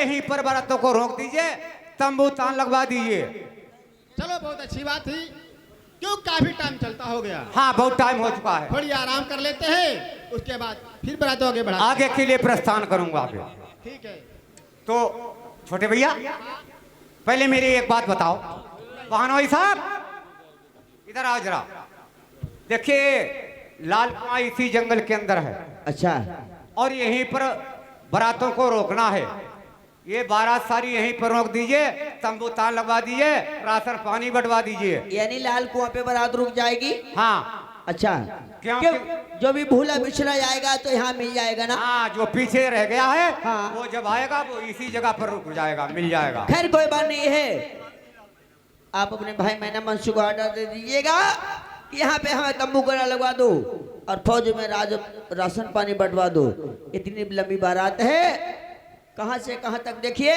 यहीं पर बारातों को रोक दीजिए, तंबू तान लगवा दीजिए। चलो बहुत अच्छी बात थी, क्यों काफी टाइम चलता हो गया। हाँ बहुत टाइम हो चुका है, थोड़ी आराम कर लेते हैं, उसके बाद फिर बारातों आगे बढ़ा। आगे के लिए प्रस्थान करूंगा फिर। ठीक है। तो छोटे भैया पहले मेरी एक बात बताओ, बहनोई साहब इधर आओ जरा। देखिए लाल कुआं इसी जंगल के अंदर है। अच्छा, और यहीं पर बारातों को रोकना है। ये बारात सारी यहीं पर रोक दीजिए, तंबू तान लगवा दीजिए, राशन पानी बंटवा दीजिए। यानी लाल कुआं पे बारात रुक जाएगी। हाँ अच्छा, क्यों? जो भी भूला बिछड़ा जाएगा तो यहाँ मिल जाएगा ना। हाँ जो पीछे रह गया है हाँ। वो जब आएगा वो इसी जगह पर रुक जाएगा, मिल जाएगा। खैर कोई बात नहीं है, आप अपने भाई मैना मंसू को ऑर्डर दे दीजिएगा कि यहाँ पे हमें तंबू गड़ा लगवा दो और फौज में राशन पानी बंटवा दो। इतनी लंबी बारात है, कहाँ से कहाँ तक देखिए,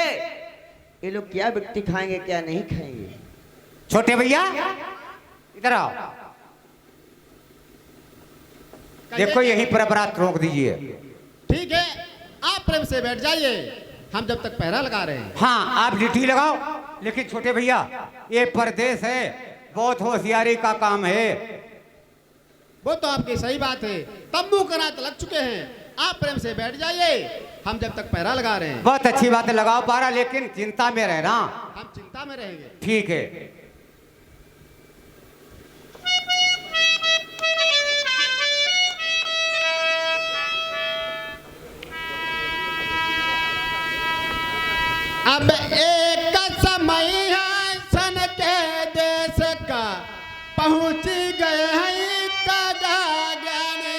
ये लोग क्या व्यक्ति खाएंगे क्या नहीं खाएंगे। छोटे भैया इधर आओ, देखो यहीं पर बारात रोक दीजिए। ठीक है, आप प्रेम से बैठ जाइए, हम जब तक पहरा लगा रहे हैं। हाँ आप ड्यूटी लगाओ, लेकिन छोटे भैया ये परदेश है, बहुत होशियारी का काम है। वो तो आपकी सही बात है, तंबू करात लग चुके हैं, आप प्रेम से बैठ जाइए, हम जब तक पहरा लगा रहे हैं। बहुत अच्छी बात है, लगाओ पारा, लेकिन चिंता में रहना। हम चिंता में रहेंगे। ठीक है। अब एक समय है सन के देश का, पहुंच गए हैं कागाने।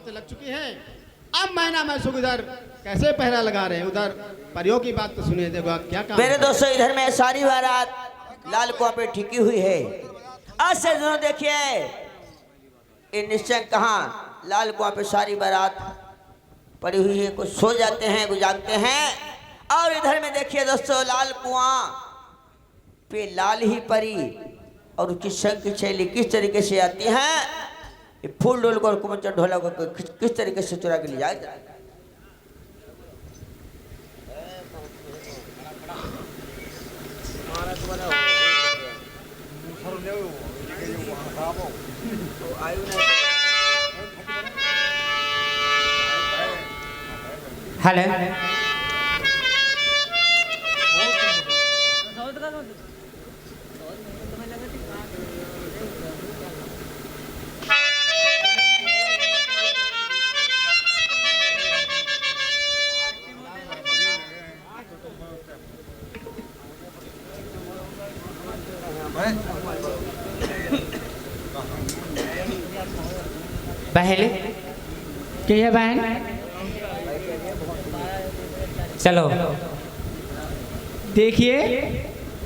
लग चुकी है। अब मैना मैसुक इधर कैसे पहरा लगा रहे हैं, उधर परियों की बात तो सुनिए। देखो क्या काम मेरे दोस्तों, इधर में सारी बारात लाल कुआं पे ठिकी हुई है। आज से दोनों देखिए ये निश्चय कहाँ लाल कुआं पे सारी बारात पड़ी हुई है। कुछ सो जाते हैं, कुछ जागते हैं। और इधर में देखिए दोस्तों, लाल कुआं पे लाल ही परी और उसकी संग की शैली किस तरीके से आती है। ये फूल डोल को कुमचर ढोला को किस तरीके से चुरा के ले जाए। हेलो, पहले कि है बहन? चलो देखिए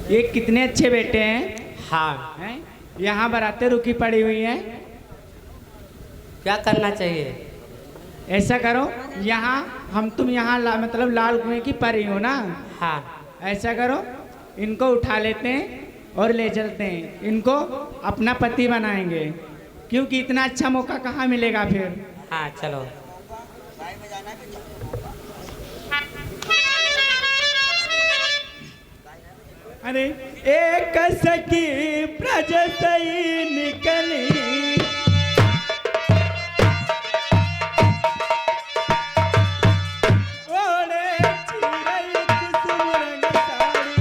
ये कितने अच्छे बेटे हैं। हाँ, हैं? यहाँ बारातें रुकी पड़ी हुई हैं। क्या करना चाहिए? ऐसा करो, यहाँ हम तुम यहाँ मतलब लाल कुएं की परी हो ना। हाँ ऐसा करो, इनको उठा लेते हैं और ले चलते हैं, इनको अपना पति बनाएंगे, क्योंकि इतना अच्छा मौका कहाँ मिलेगा फिर। हाँ चलो। अरे एक सखी ब्रज सई निकली, ओढ़े चिरई कुसुम रंग साड़ी,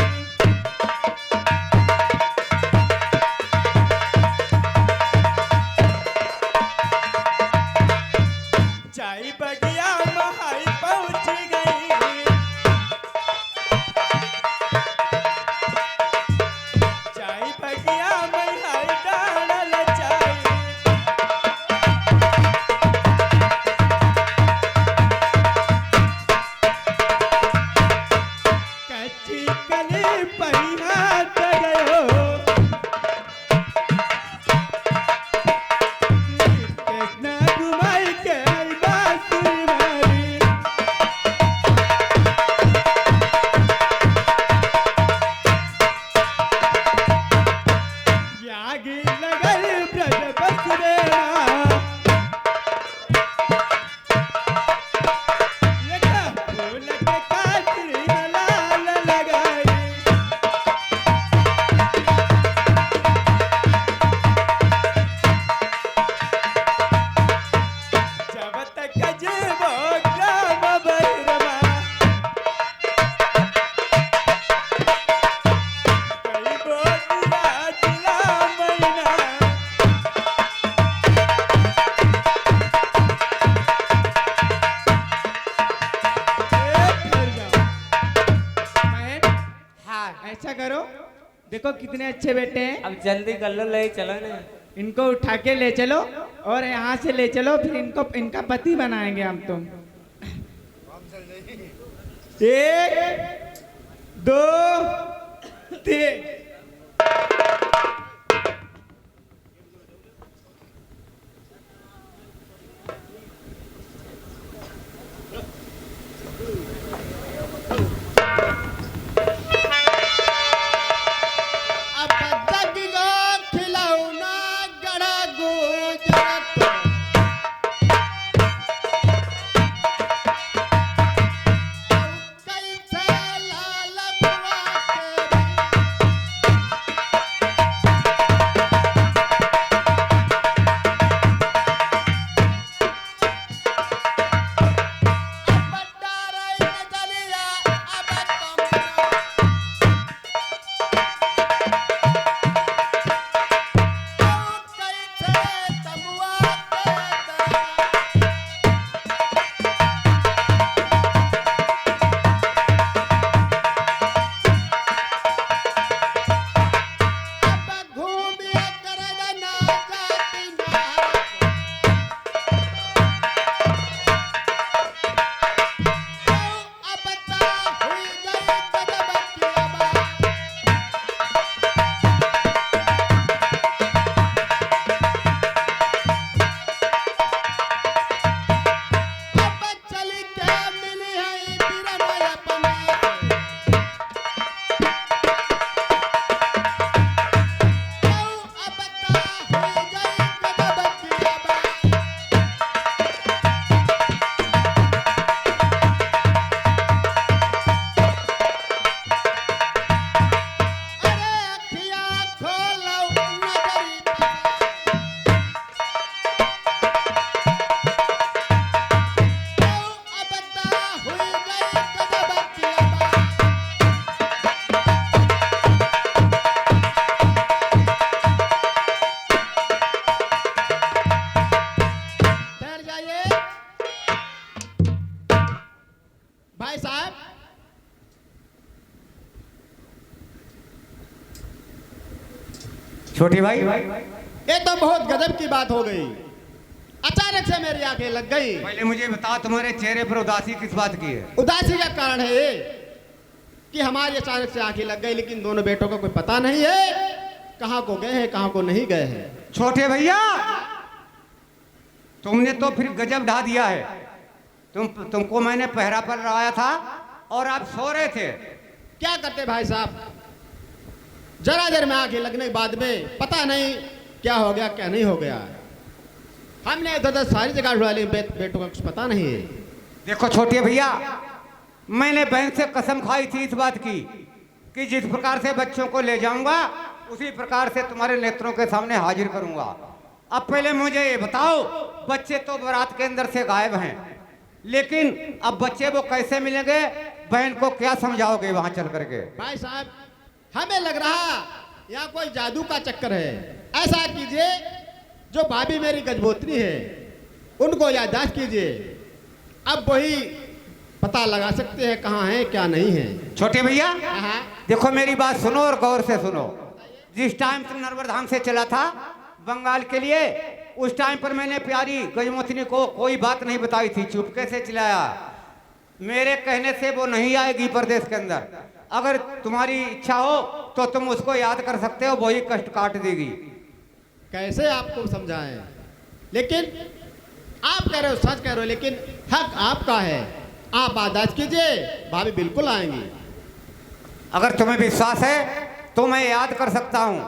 चाय बगिया महाई पहुंच गई, चाय बगिया महाई डालल चाय, कच्ची कली परिहात गयो, कृष्ण घुमाई के आई बांसुरी मारी, यागी लगल ब्रज बसरेरा, लगा फूल के कातरी लाल लगाई, जब तक जीवो ग्राम भैरवा, कई बोलिया जिला मैना, हाँ, ऐसा करो, देखो कितने अच्छे बेटे हैं, अब जल्दी कर लो, ले चलो ना। इनको उठा के ले चलो और यहाँ से ले चलो, फिर इनको इनका पति बनाएंगे हम तुम। एक दो तीन। अब जग गो खिलौना गड़ा गुजरत, कैसे लाल बुआ तेरी, अब डारे नजरिया अब कमरा, कैसे तमुआ तेरा, अब घूमिया करना जाती ना, अब ता हुई गई कदम की आवाज़, अब चल के मिली है बिरन अपना, अब ता हुई गई कदम की आवाज़, अरे अखियाँ खोलो नजरी पकड़, अब ता हुई गई कदम की आवाज़, ठहर जाइए भाई साहब। छोटे भाई, ये तो बहुत गजब की बात हो गई। अचानक से मेरी आंखें लग गई। पहले मुझे बताओ तुम्हारे चेहरे पर उदासी किस बात की है? उदासी का कारण है ये कि हमारी अचानक से आंखें लग गई, लेकिन दोनों बेटों का कोई पता नहीं है कहाँ को गए हैं कहाँ को नहीं गए हैं। छोटे भैया तुमने तो फिर गजब ढा दिया है। तुमको मैंने पहरा पर लगाया था और आप सो रहे थे। क्या करते भाई साहब, जरा देर में आंखें लगने के बाद में पता नहीं क्या हो गया क्या नहीं हो गया। हमने इधर उधर सारी जगह ढूंढा ली, बेटों का कुछ पता नहीं है। देखो छोटे भैया, मैंने बहन से कसम खाई थी इस बात की कि जिस प्रकार से बच्चों को ले जाऊंगा उसी प्रकार से तुम्हारे नेत्रों के सामने हाजिर करूंगा। अब पहले मुझे ये बताओ, बच्चे तो बारात के अंदर से गायब हैं, लेकिन अब बच्चे वो कैसे मिलेंगे? बहन को क्या समझाओगे वहां चल करके? भाई साहब हमें लग रहा यहाँ कोई जादू का चक्कर है। ऐसा कीजिए, जो भाभी मेरी गजबोतरी है उनको याददाश्त कीजिए, अब वही पता लगा सकते हैं कहाँ है क्या नहीं है। छोटे भैया हाँ। देखो मेरी बात सुनो और गौर से सुनो। जिस टाइम तुम नरवर धाम से चला था बंगाल के लिए, उस टाइम पर मैंने प्यारी गजमोतनी को कोई बात नहीं बताई थी, चुपके से चिल्लाया। मेरे कहने से वो नहीं आएगी प्रदेश के अंदर। अगर तुम्हारी इच्छा हो तो तुम उसको याद कर सकते हो, वही कष्ट काट देगी। कैसे आपको समझाएं, लेकिन आप कह रहे हो सच कह रहे हो, लेकिन हक आपका है, आप बर्दाश्त कीजिए, भाभी बिल्कुल आएंगी। अगर तुम्हें विश्वास है तो मैं याद कर सकता हूँ,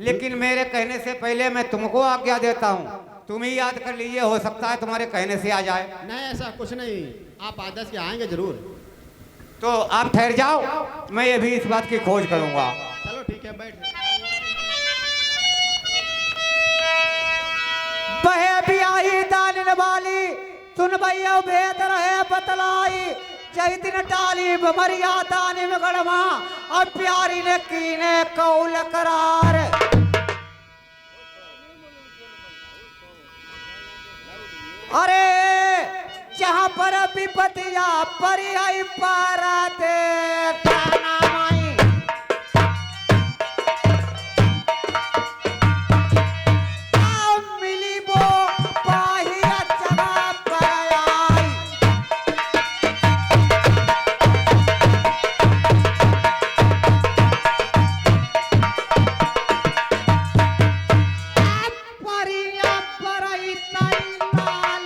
लेकिन मेरे कहने से पहले मैं तुमको आज्ञा देता हूँ, तुम ही याद कर लीजिए, हो सकता है तुम्हारे कहने से आ जाए। नहीं ऐसा कुछ नहीं, आप बर्दाश्त के आएंगे जरूर। तो आप ठहर जाओ, मैं ये भी इस बात की खोज करूंगा। चलो ठीक है, बैठ। बहे भी आई दानिन वाली, सुन भैया भेद रहे बतलाई, जय दिन टाली बमरिया दानिम गड़मा, अब प्यारी ने कीने कौल करार। अरे जहां पर विपतिया परी आई पारा दे ताना माई, मिली वो पाहिया जगह पर आई। परिया परई तई लाल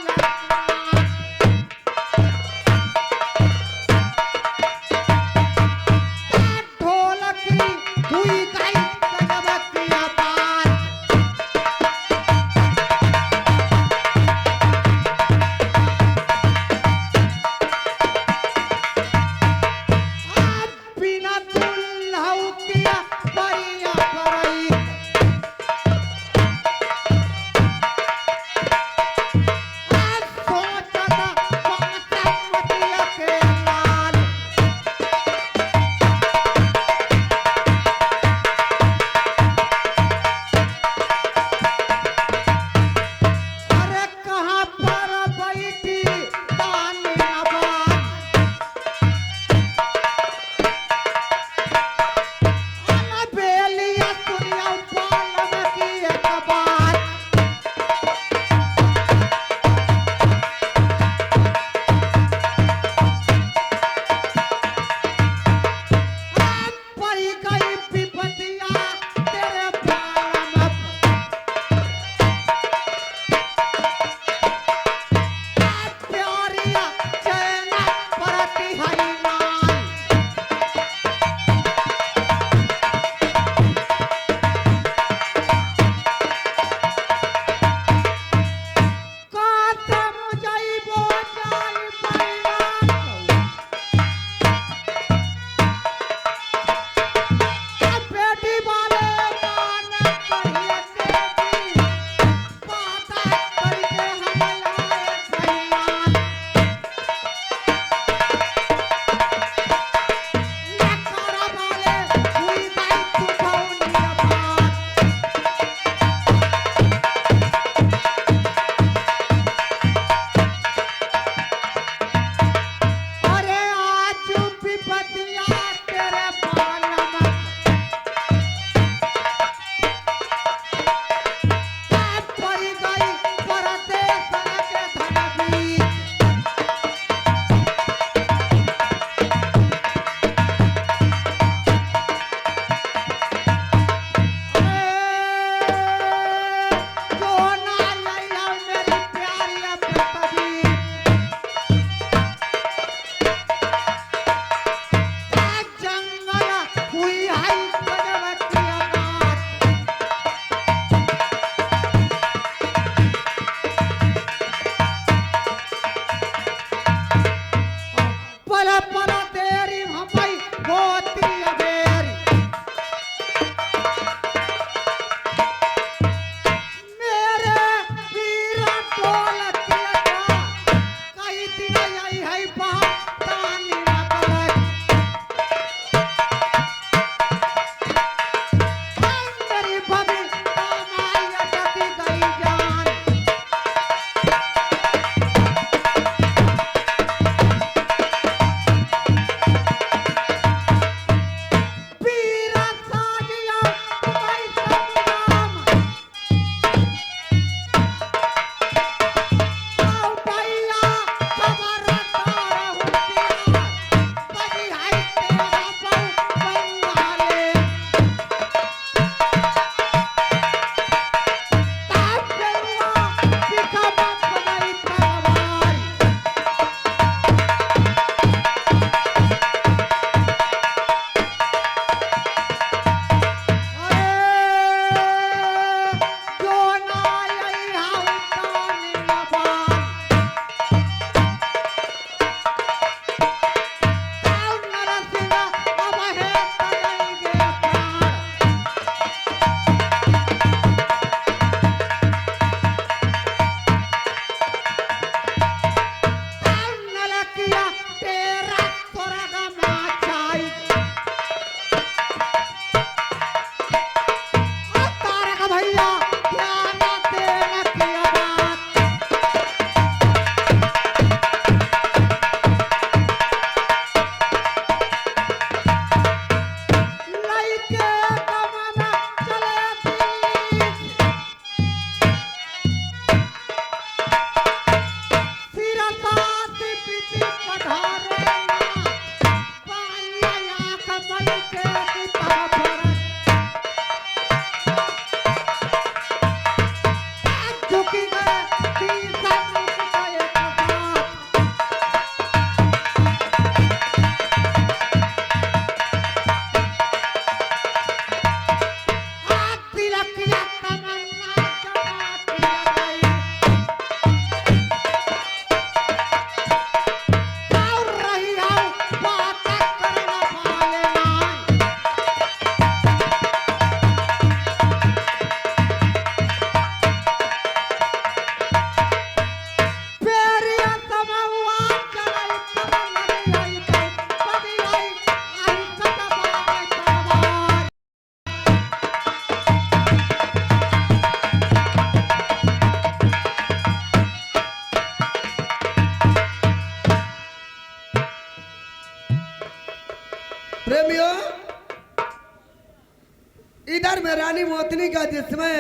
में रानी मोतनी का जिसमें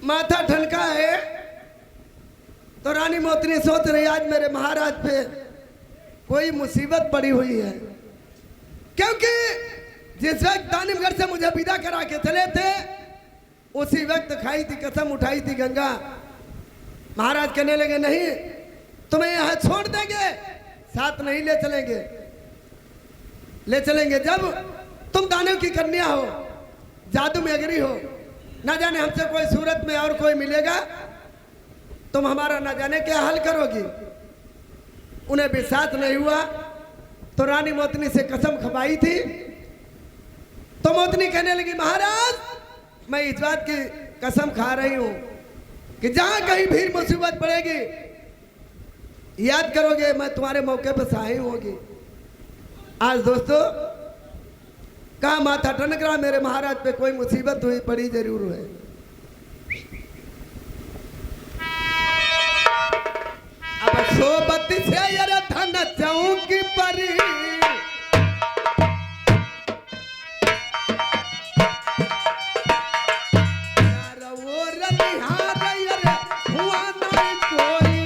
माथा ठनका है, तो रानी मोतनी सोच रही आज मेरे महाराज पे कोई मुसीबत पड़ी हुई है, क्योंकि जिस वक्त दानिमगढ़ से मुझे विदा करा के चले थे उसी वक्त खाई थी कसम, उठाई थी गंगा। महाराज कहने लगे नहीं तुम्हें यहाँ छोड़ देंगे, साथ नहीं ले चलेंगे। ले चलेंगे जब तुम दानव की कन्या हो, जादू में अग्री हो, ना जाने हमसे कोई सूरत में और कोई मिलेगा, तुम हमारा ना जाने क्या हल करोगी। उन्हें विश्वास नहीं हुआ तो रानी मोतनी से कसम खपाई थी। तो मोतनी कहने लगी महाराज मैं इस बात की कसम खा रही हूं कि जहां कहीं भी मुसीबत पड़ेगी याद करोगे मैं तुम्हारे मौके पर सहाय होगी। आज दोस्तों कहा माथा टनक रहा, मेरे महाराज पे कोई मुसीबत हुई पड़ी जरूर है। अब सोबत से यार धन चौकी परी, यार वो रनिहार यार हुआ नहीं कोई।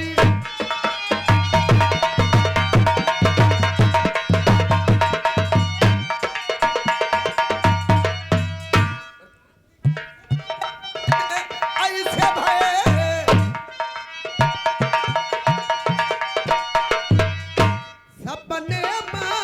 ऐसे भय सपने में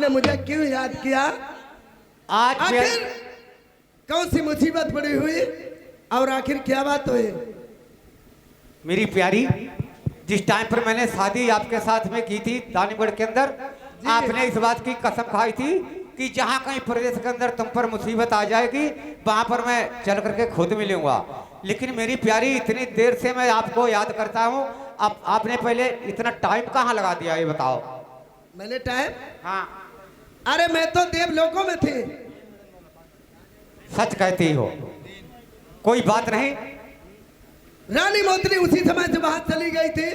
आपने मुझे क्यों याद किया? आज आखिर कौन सी मुसीबत पड़ी हुई और आखिर क्या बात हुई? मेरी प्यारी, जिस टाइम पर मैंने शादी आपके साथ में की थी दानीगढ़ के अंदर, आपने इस बात की कसम खाई थी कि जहाँ कहीं प्रदेश के अंदर तुम पर मुसीबत आ जाएगी वहां पर मैं चल करके खुद मिलूंगा। लेकिन मेरी प्यारी, इतनी देर से मैं आपको याद करता हूँ, आपने पहले इतना टाइम कहाँ लगा दिया ये बताओ। मैंने टाइम? हाँ, अरे मैं तो देवलोकों में थी। सच कहती हो, कोई बात नहीं। रानी मोतनी उसी समय से बाहर चली गई थी।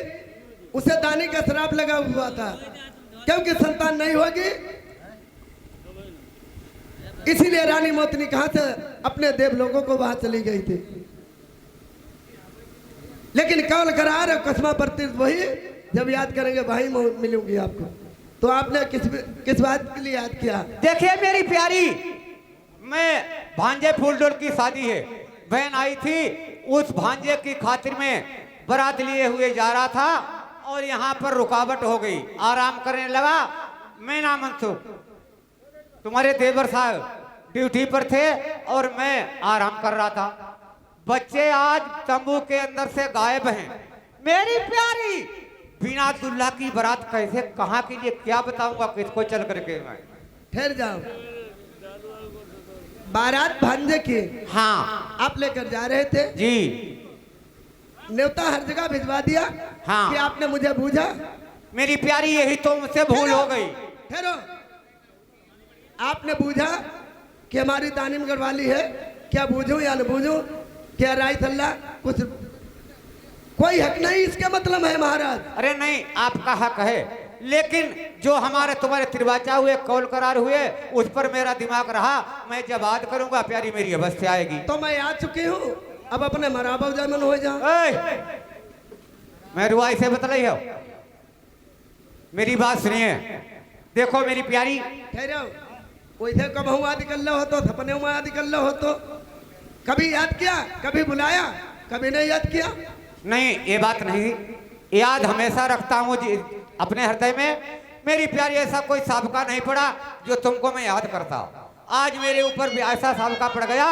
उसे दानी का श्राप लगा हुआ था क्योंकि संतान नहीं होगी, इसीलिए रानी मोतनी कहां से अपने देवलोकों को बाहर चली गई थी। लेकिन कौल करार और कसमा प्रतीत वही, जब याद करेंगे वही मिलूंगी आपको। तो आपने किस बात के लिए याद किया? देखिए मेरी प्यारी, मैं भांजे फूलडोल की शादी है, बहन आई थी, उस भांजे की खातिर में बारात लिए हुए जा रहा था और यहाँ पर रुकावट हो गई। आराम करने लगा। मैं ना मनसुख, तुम्हारे देवर साहब ड्यूटी पर थे और मैं आराम कर रहा था। बच्चे आज तंबू के अंदर से गायब हैं। मेरी प्यारी, बिना दुल्हा की बारात कैसे, कहाँ के लिए, क्या बताऊंगा किसको चल करके मैं। ठहर जाओ। बारात भांजे की हाँ आप लेकर जा रहे थे जी। न्योता हर जगह भिजवा दिया। हाँ। कि आपने मुझे बूझा? मेरी प्यारी, यही तो मुझसे भूल हो गई। ठहरो, आपने बूझा कि हमारी दानिमगढ़ वाली है, क्या बूझूं या न बूझूं? क्या राय सल्ला कुछ कोई हक नहीं इसके मतलब है महाराज? अरे नहीं, आपका हक है, लेकिन जो हमारे तुम्हारे तिरवाचा हुए, कौल करार हुए, उस पर मेरा दिमाग रहा। मैं जब याद करूंगा प्यारी, मेरी अवस्था आएगी। तो मैं आ चुकी हूँ, अब अपने मराबा जमन हो जाओ। मैं रुआई से बतलाई हो, मेरी बात सुनिए। देखो मेरी प्यारी, ठहरो, वैसे कब हुआ निकल हो तो सपने हुआ निकल हो तो कभी याद किया, कभी बुलाया, कभी नहीं याद किया? नहीं, ये बात नहीं, याद हमेशा रखता हूँ अपने हृदय में। मेरी प्यारी, ऐसा कोई साबका नहीं पड़ा जो तुमको मैं याद करता। आज मेरे ऊपर भी ऐसा साबका पड़ गया,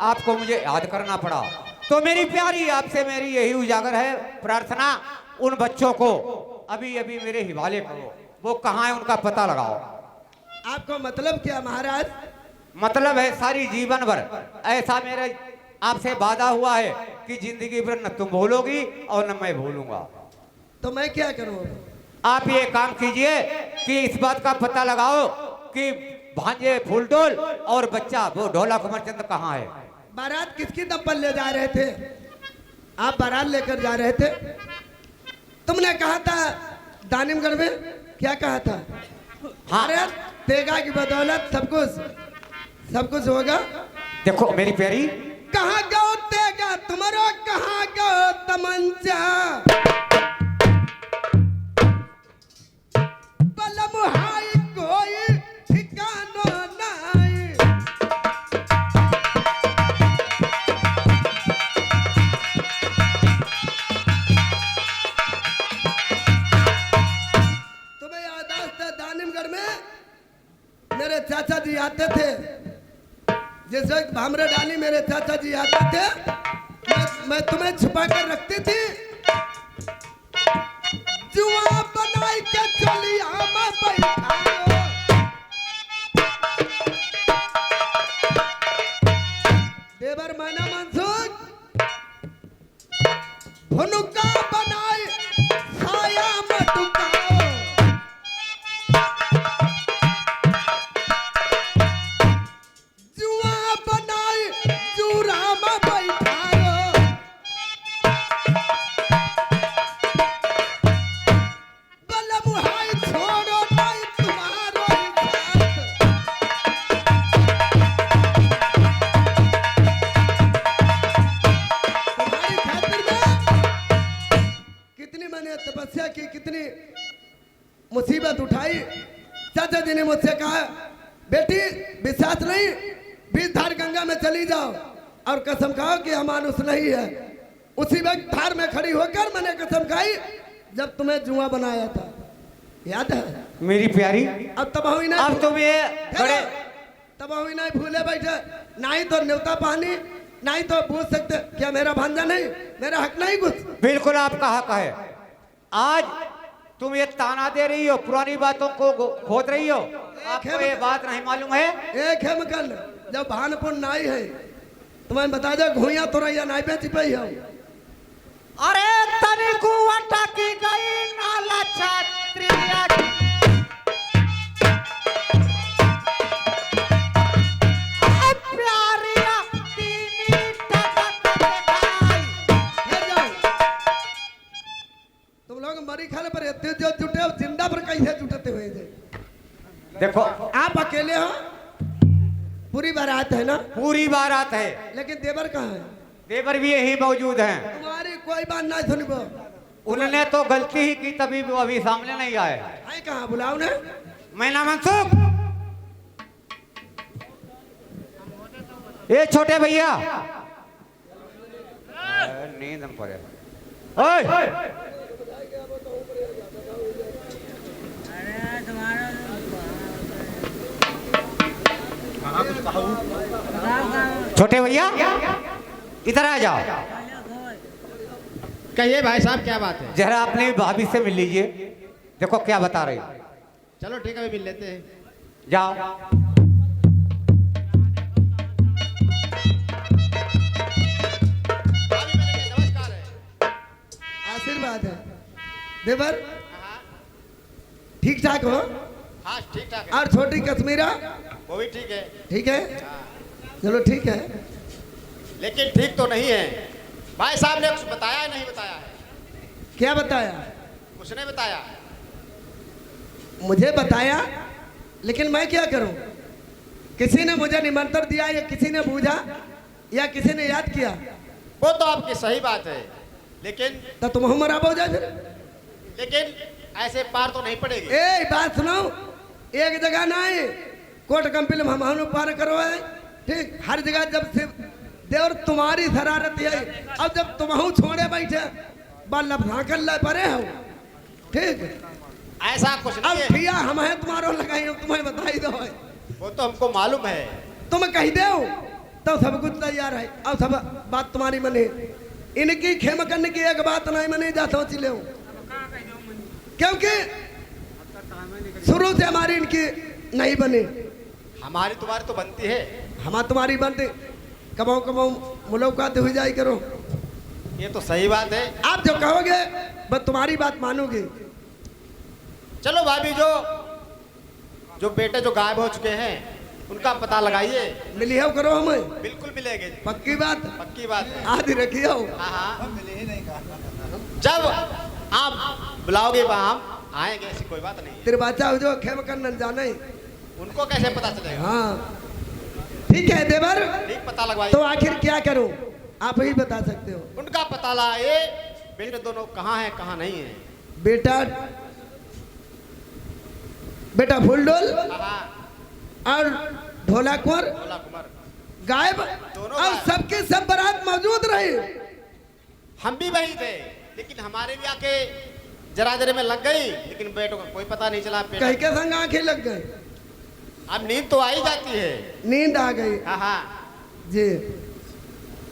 आपको मुझे याद करना पड़ा। तो मेरी प्यारी, आपसे मेरी यही उजागर है प्रार्थना, उन बच्चों को अभी अभी मेरे हिवाले करो। वो कहाँ है, उनका पता लगाओ। आपको मतलब क्या महाराज? मतलब है सारी जीवन भर ऐसा मेरे आपसे वादा हुआ है कि जिंदगी भर न तुम भूलोगी और न मैं भूलूंगा। तो मैं क्या करूं? आप ये काम कीजिए कि इस बात का पता लगाओ कि भांजे फूलडोल और बच्चा वो ढोला कुंवरचंद कहाँ है। बारात किसकी दम पर ले जा रहे थे? आप बारात लेकर जा रहे थे। तुमने कहा था दानिमगढ़ में, क्या कहा था? हाँ। अरे तेगा की बदौलत सब कुछ होगा। देखो मेरी प्यारी, कहाँ गो तेगा तुम्हारा, कहाँ गो तमंचा, बलम हाय कोई ठिकाना नहीं। तुम्हें याद है दानिमगढ़ में मेरे चाचा जी आते थे, जिस वक्त भामरे डाली मेरे चाचा जी आते थे, मैं तुम्हें छुपा कर रखती थी। जुआ बनाई के चलिया मैं बैठायो, देवर मैना मनसुख भुनुका बनाई छाया में टुकाओ। जुआ बनाई जूरा में बैठायो, बलम हाय छोड़ो नहीं तुम्हारो साथ। तुम्हारी खातिर में कितनी मैंने तपस्या की, कितनी मुसीबत उठाई। चाचा जी ने मुझसे कहा, बेटी विश्वास नहीं, बीच धार गंगा में चली जाओ और कसम खाओ कि हम मानुस नहीं है। उसी वक्त धार में खड़ी होकर मैंने कसम खाई जब तुम्हें जुआ बनाया था, याद है? मेरी प्यारी, अब तब हुई ना, अब तुम ये बड़े तब हुई ना भूले बैठे, ना ही तो न्योता पानी, ना ही तो पूछ सकते क्या मेरा भांजा नहीं, मेरा हक नहीं कुछ। बिल्कुल आपका हक है। आज तुम ये ताना दे रही हो, पुरानी बातों को खोद रही हो, आपको ये बात नहीं मालूम है? एक है मकल, जब भानपुर नाई है तुम्हें बता दो घुइया तो रही नाई पे चिपई है। अरे तनिको अटकी गई नाला छात्रिया, प्यारिया तीनी टटक दिखाई। तुम लोग मरी खाने पर इतने जो जुटे हो, जिंदा पर कैसे जुटते हुए थे? देखो आप अकेले हो, पूरी बारात है ना? पूरी बारात है, लेकिन देवर कहाँ है? देवर भी यही मौजूद हैं। तुम्हारी कोई बात नहीं सुनबो। उन्होंने तो गलती ही की, तभी वो अभी सामने नहीं आए। है कहाँ, बुलाओ ना। मैं ना मनसुख, ये छोटे भैया नींद हम पड़े। ओए छोटे भैया इधर आ जाओ। कहिए भाई साहब क्या बात है? जरा अपनी भाभी से मिल लीजिए, देखो क्या बता रही। चलो ठीक है, अभी मिल लेते हैं। जाओ। नमस्कार है। आशीर्वाद है देवर, ठीक ठाक हो? हाँ ठीक ठाक है। और छोटी कश्मीरा वो भी ठीक है, ठीक है? चलो ठीक है। लेकिन ठीक तो नहीं है। भाई साहब ने कुछ बताया है नहीं बताया है? क्या बताया? कुछ नहीं बताया। मुझे बताया, लेकिन मैं क्या करूं? किसी ने मुझे निमंत्रण दिया या किसी ने पूछा या किसी ने याद किया? वो तो आपकी सही बात है, लेकिन तो तुम हमारा हो जाए फिर। लेकिन ऐसे पार तो नहीं पड़ेगी। ए बात सुनो, एक जगह नहीं, कोर्ट कंपनी हम पार करो है, ठीक? हर जगह जब से देवर तुम्हारी शरारत है, अब जब तुम छोड़े बैठे बल्लभ कर ले परे हो, ठीक? ऐसा कुछ अब नहीं है। ठिया हम है तुम्हारो लगाई, हम तुम्हें बताई दो है। वो तो हमको मालूम है। तुम कह दो तो सब कुछ तैयार है, और सब बात तुम्हारी मने। इनकी खेम करने की एक बात नहीं मने, जा सोच ले, क्योंकि शुरू से हमारी इनकी नहीं बनी। हमारी तुम्हारी तो बनती है। हमारी तुम्हारी बनती, कमाओ कमाओ मुलाकात हुई जाए करो। ये तो सही बात है। आप जो कहोगे बस तुम्हारी बात मानोगे। चलो भाभी, जो बेटे जो गायब हो चुके हैं उनका पता लगाइए। मिली हो करो हमें, बिल्कुल मिलेंगे। पक्की बात, पक्की बात है। आदि रखी हो। हाँ। जब आप बुलाओगे वहाँ हम आएंगे, ऐसी कोई बात नहीं। तेरे बच्चा हो जो खेम करने जाने। उनको कैसे पता चलेगा? हाँ ठीक है देवर, ठीक पता लगवाइए। तो आखिर क्या करूं आप ही बता सकते हो। उनका पता लाए, बेटे दोनों कहाँ हैं कहाँ नहीं है। बेटा फूलडोल हाँ, और ढोला कुंवर भोला कुमार गायब, दोनों और गायब। सबके सब बारात मौजूद रही। हम भी वही थे, लेकिन हमारे भी आके जराजरे में लग गई, लेकिन बेटों का कोई पता नहीं चला। कहीं के संग आंखें लग गए, अब नींद तो आ ही जाती है। नींद आ गई हाँ हाँ, जी।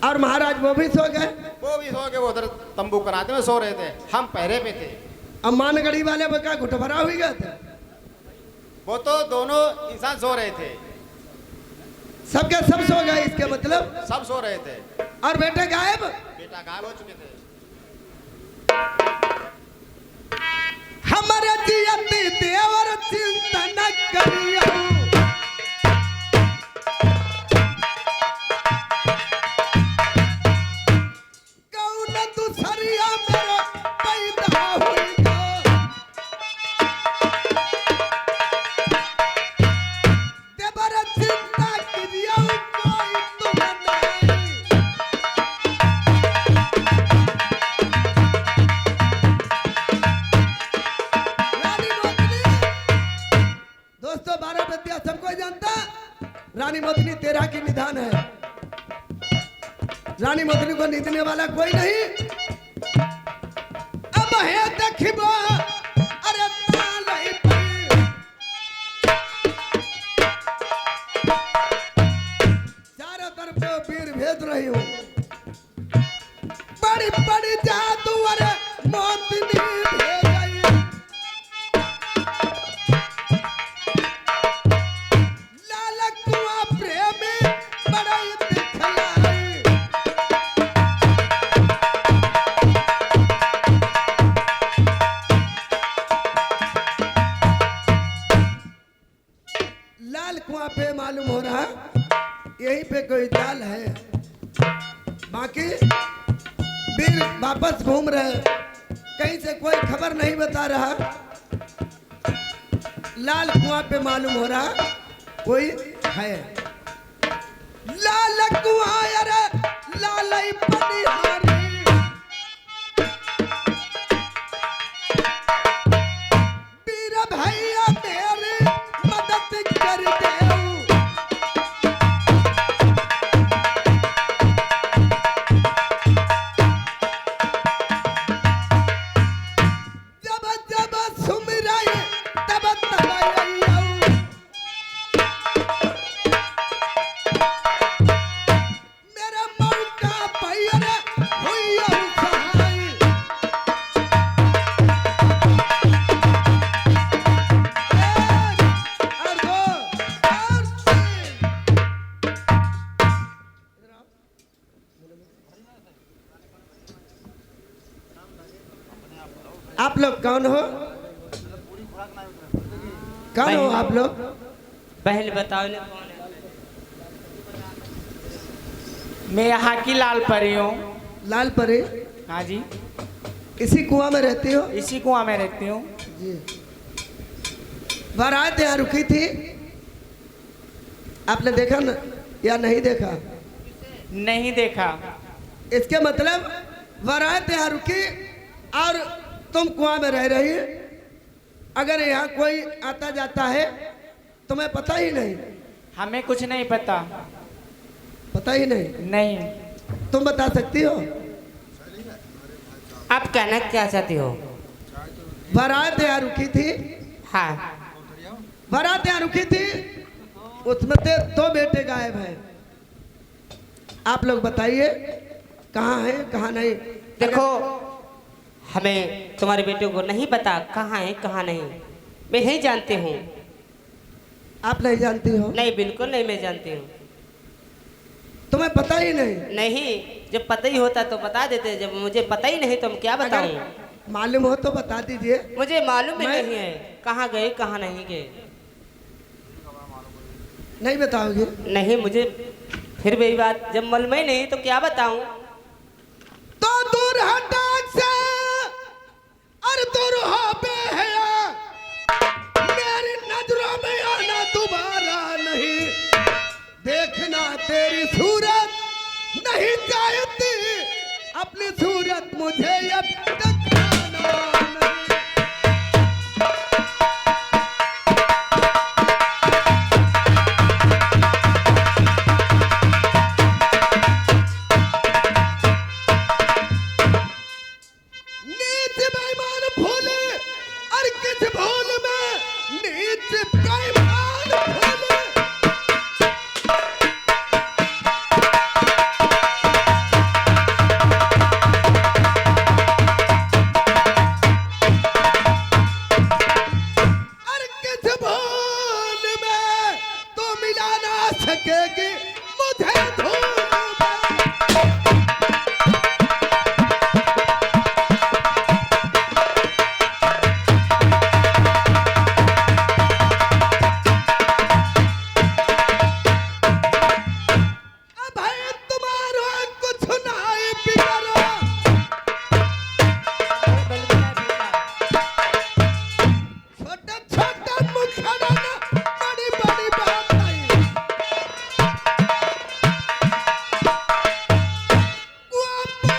और महाराज वो भी सो गए। वो भी सो गए, वो उधर तंबू कराते में सो रहे थे, हम पहरे पे थे। अब मानगढ़ी वाले बका घुट भरा हुई गए थे। वो तो दोनों इंसान सो रहे थे, सबके सब सो गए, इसके मतलब सब सो रहे थे। और बेटे गायब। बेटा गायब हो चुके थे। हमारे जियती देवर चिंता न करियो, कौन दूसरिया मेरे पैदा हुई गो। देवर चिंता करियो कोई तुम नहीं। रानी मोतनी, दोस्तों 12 विद्या सबको जानता, रानी मोतनी तेरा की निधान है। रानी मोतनी को नीचने वाला कोई नहीं। अब है देखिबो, अरे तालई पर रही हूँ। बड़ी बड़ी जादूगर मोतनी भेजई, लाल कुआं प्रेमी बड़ई दिखलाई। लाल कुआं पे मालूम हो रहा यहीं पे कोई जाल है। बाकी वीर वापस घूम रहे, कहीं से कोई खबर नहीं बता रहा। लाल कुआं पे मालूम हो रहा कोई है। लाल कुआं अरे लाल बनिहारी, वीर भैया मेरी मदद कर देऊ। जब जब सुमिरई तब तब अइयऊ। मेरा मौका पैर हुइयऊ सहाय। और दो और तीन। आप लोग कौन हो? कौन हो आप लोग? पहले बताओ ना कौन है। मैं यहाँ की लाल परी हूँ। लाल परी, हाँ जी, इसी कुआं में रहती हो? इसी कुआं में रहती हूँ। जी। बारात यहाँ रुकी थी, आपने देखा ना या नहीं देखा? नहीं देखा। इसके मतलब बारात यहाँ रुकी और तुम कुआं में रह रही। अगर यहाँ कोई आता जाता है तुम्हें पता ही नहीं? हमें कुछ नहीं पता। पता ही नहीं? नहीं। तुम बता सकती हो? आप कहना क्या चाहती हो? बारात यहाँ रुकी थी, हाँ, बारात यहाँ रुकी थी, उसमें से 2 बेटे गायब हैं। आप लोग बताइए कहाँ है कहाँ नहीं? देखो हमें तुम्हारे बेटे को नहीं पता कहाँ है कहाँ नहीं। मैं नहीं जानती हूँ। आप नहीं जानती हो? नहीं, बिल्कुल नहीं, मैं जानती हूँ। तुम्हें पता ही नहीं? नहीं, जब पता ही होता तो बता देते। जब मुझे पता ही नहीं तो हम क्या बताऊँ? अगर मालूम हो तो बता दीजिए। मुझे मालूम ही मैं- नहीं है कहाँ गए कहाँ नहीं गए। नहीं बताओगे? नहीं, मुझे फिर वही बात, जब मालूम ही नहीं तो क्या बताऊँ? तो दूर हटाक से और दूर हो बेहया, मेरी नजरों में आना दोबारा नहीं। देखना तेरी सूरत नहीं चाहती, अपनी सूरत मुझे अब दिखाना नहीं। नीच बेईमान भूले और किस भूल में नीच बेईमान भूले। और किस भूल में तो मिला ना सकेगी मुझे धूल में। अब है तुम्हारा कुछ नहीं बिगड़ा, छोटा छोटा मुखड़ा ना बड़ी बड़ी बात नहीं। कुआं पे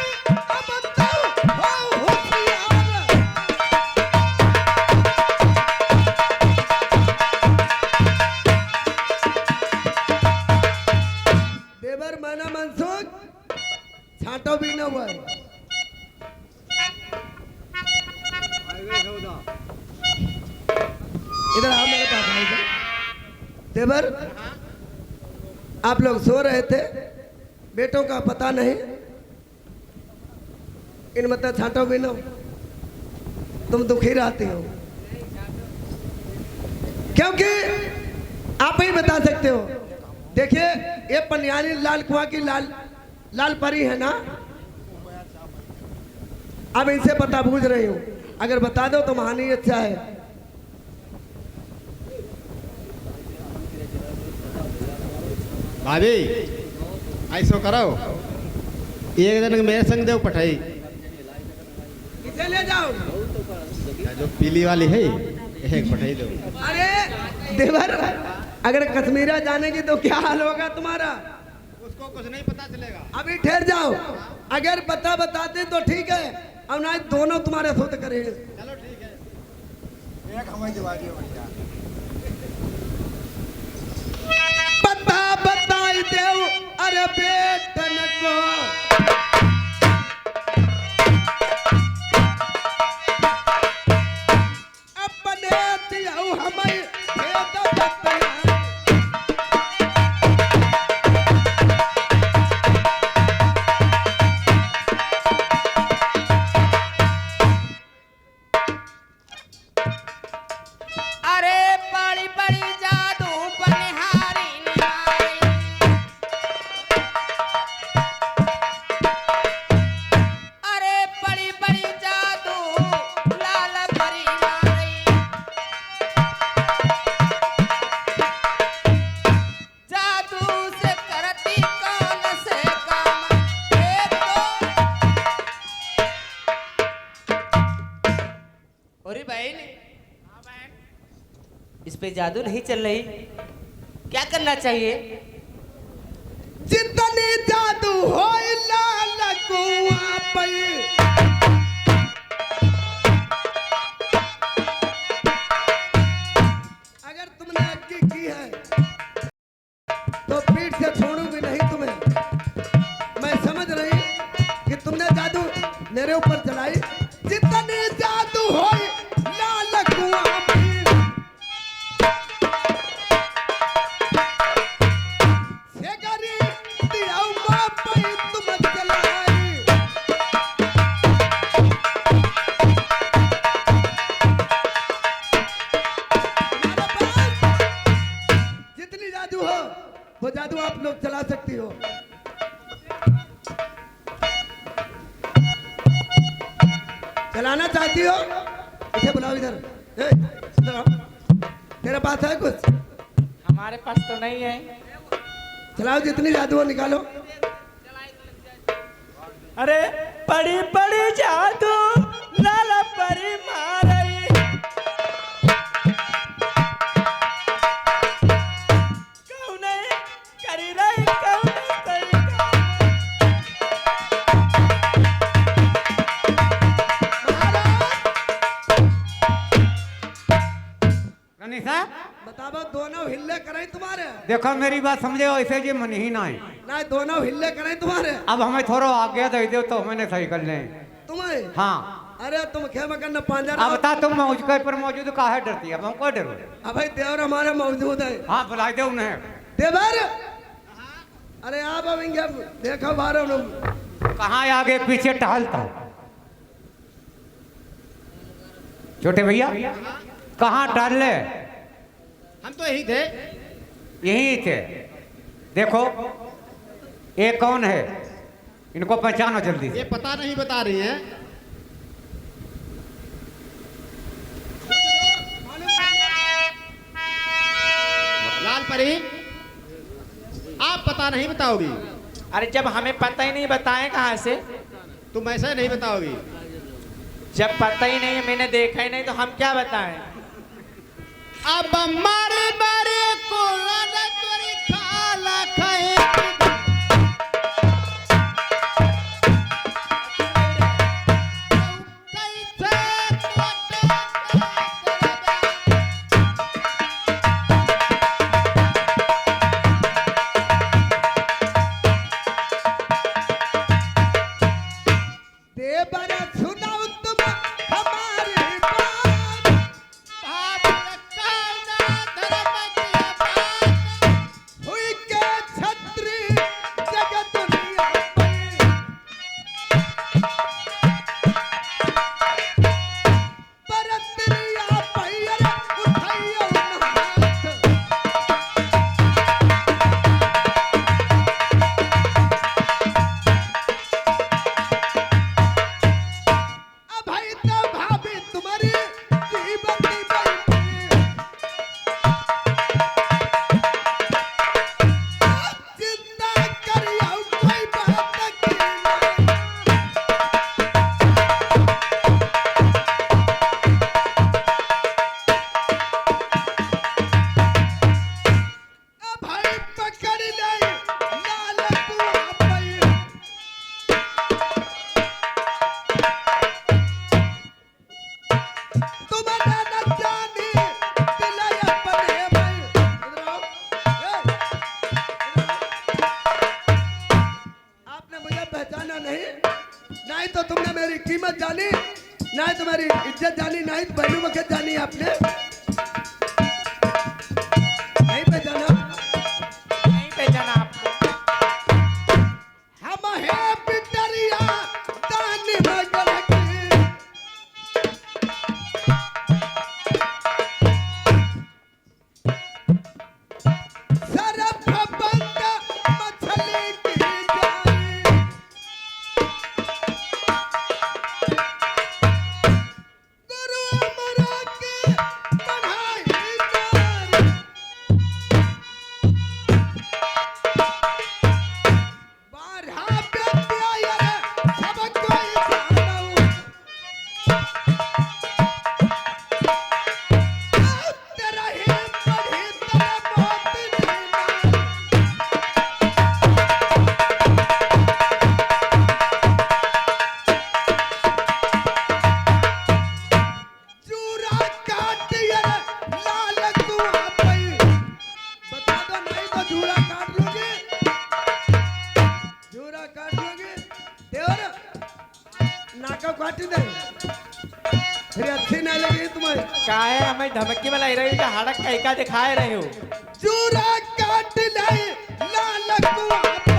अब तो हो होशियार। देवर माना मनसुख छाटो भी न हुआ। इधर आओ मेरे पास आइए। देवर आप लोग सो रहे थे, बेटों का पता नहीं, इन मतलब छाटो भी नो, तुम दुखी रहती हो क्योंकि आप ही बता सकते हो। देखिए ये पनियाली लाल कुआं की लाल परी है ना, अब इनसे पता पूछ रही हूँ, अगर बता दो तो महानी अच्छा है। भाभी ऐसो करो, एक दिन मेरे संग देव पठाई, इसे ले जाओ, जो पीली वाली है एक पठाई दो। अरे देवर, अगर कश्मीरा जानेगी तो क्या हाल होगा तुम्हारा? उसको कुछ नहीं पता चलेगा। अभी ठहर जाओ, अगर बताते तो ठीक है, अब ना दोनों तुम्हारे सुध करेंगे। चलो ठीक है। बताई देव अरे बेटन को, अपने दियो हमें भेद बताया। अरे बड़ी बड़ी जादू बनिहारी निहारी, अरे बड़ी बड़ी जादू लाल परी नारी, जादू से करती कौन से काम, एक तो अरे बहन, इस पे जादू नहीं चल रही, क्या करना चाहिए? जितने जादू हो लाल कुआं पे, अगर तुमने अग्गी की है तो पीठ से छोड़ूंगी नहीं तुम्हें। मैं समझ रही कि तुमने जादू मेरे ऊपर चलाई। जितने जादू हो लाल कुआं पे, जितनी जादू हो वो जादू आप लोग चला सकती हो। चलाना चाहती हो? इसे बुलाओ इधर। इधर आओ। तेरे पास है कुछ? हमारे पास तो नहीं है। चलाओ, जितनी जादू हो निकालो। अरे बड़ी बड़ी जादू लाल परी मारई, कौने करी रही कौने तरीका। रनी साहब बताओ, दोनों हिल्ले करें तुम्हारे? देखो मेरी बात समझे, ऐसे जी मन ही ना है। ना दोनों हिल्ले करें तुम्हारे? अब हमें थोड़ा आज्ञा दे दो तो मैंने सही कर लें। तुम्हें? हाँ। अरे तुम खेम करना पांजा। अब बता, तुम मौज पर मौजूद काहे डरती है? अब हम क्यों डरो? अब भाई देवर हमारे मौजूद है। हाँ बुला दे उन्हें। देवर, अरे आप अब इनके देखो बारो कहाँ आगे पीछे टहलता है? छोटे भैया कहाँ टहल ले? हम तो यही थे। यही थे। देखो ये कौन है, इनको पहचानो जल्दी ये से। पता नहीं बता रही हैं। लाल परी, आप पता नहीं बताओगी? अरे जब हमें पता ही नहीं, बताएं कहाँ से? तुम ऐसा नहीं बताओगी? जब पता ही नहीं है, मैंने देखा ही नहीं, तो हम क्या बताएं? अब मारे मारे को तोरी खाला खाए देवर सुनाओ तुम हमारी बात। धर्म की बात मुसीबत जानी, ना ही तुम्हारी इज्जत जानी, ना ही पहलू वक्त जानी आपने। नहीं पहचाना? नहीं पहचाना आपको। हम है पिटरिया दानी मगर की, सरफ बंद मछली की जानी, गुरु अमरा के पढ़ाई जानी, बारहा बेटिया यार सब कोई जानो, तेरा ही पढ़ी तेरा बहुत जीना, चूरा काट यार लाल कुआं पे, बता दो नहीं तो चूरा काट लोगे, चूरा काट लोगे देवर, नाका काट दे, फिर अच्छी ना लगी तुम्हें। काहे हमें धमकी में लाई रही हो, हड़क कैका दिखाए रहे हो। चूरा काट ले लाल कुआं पे,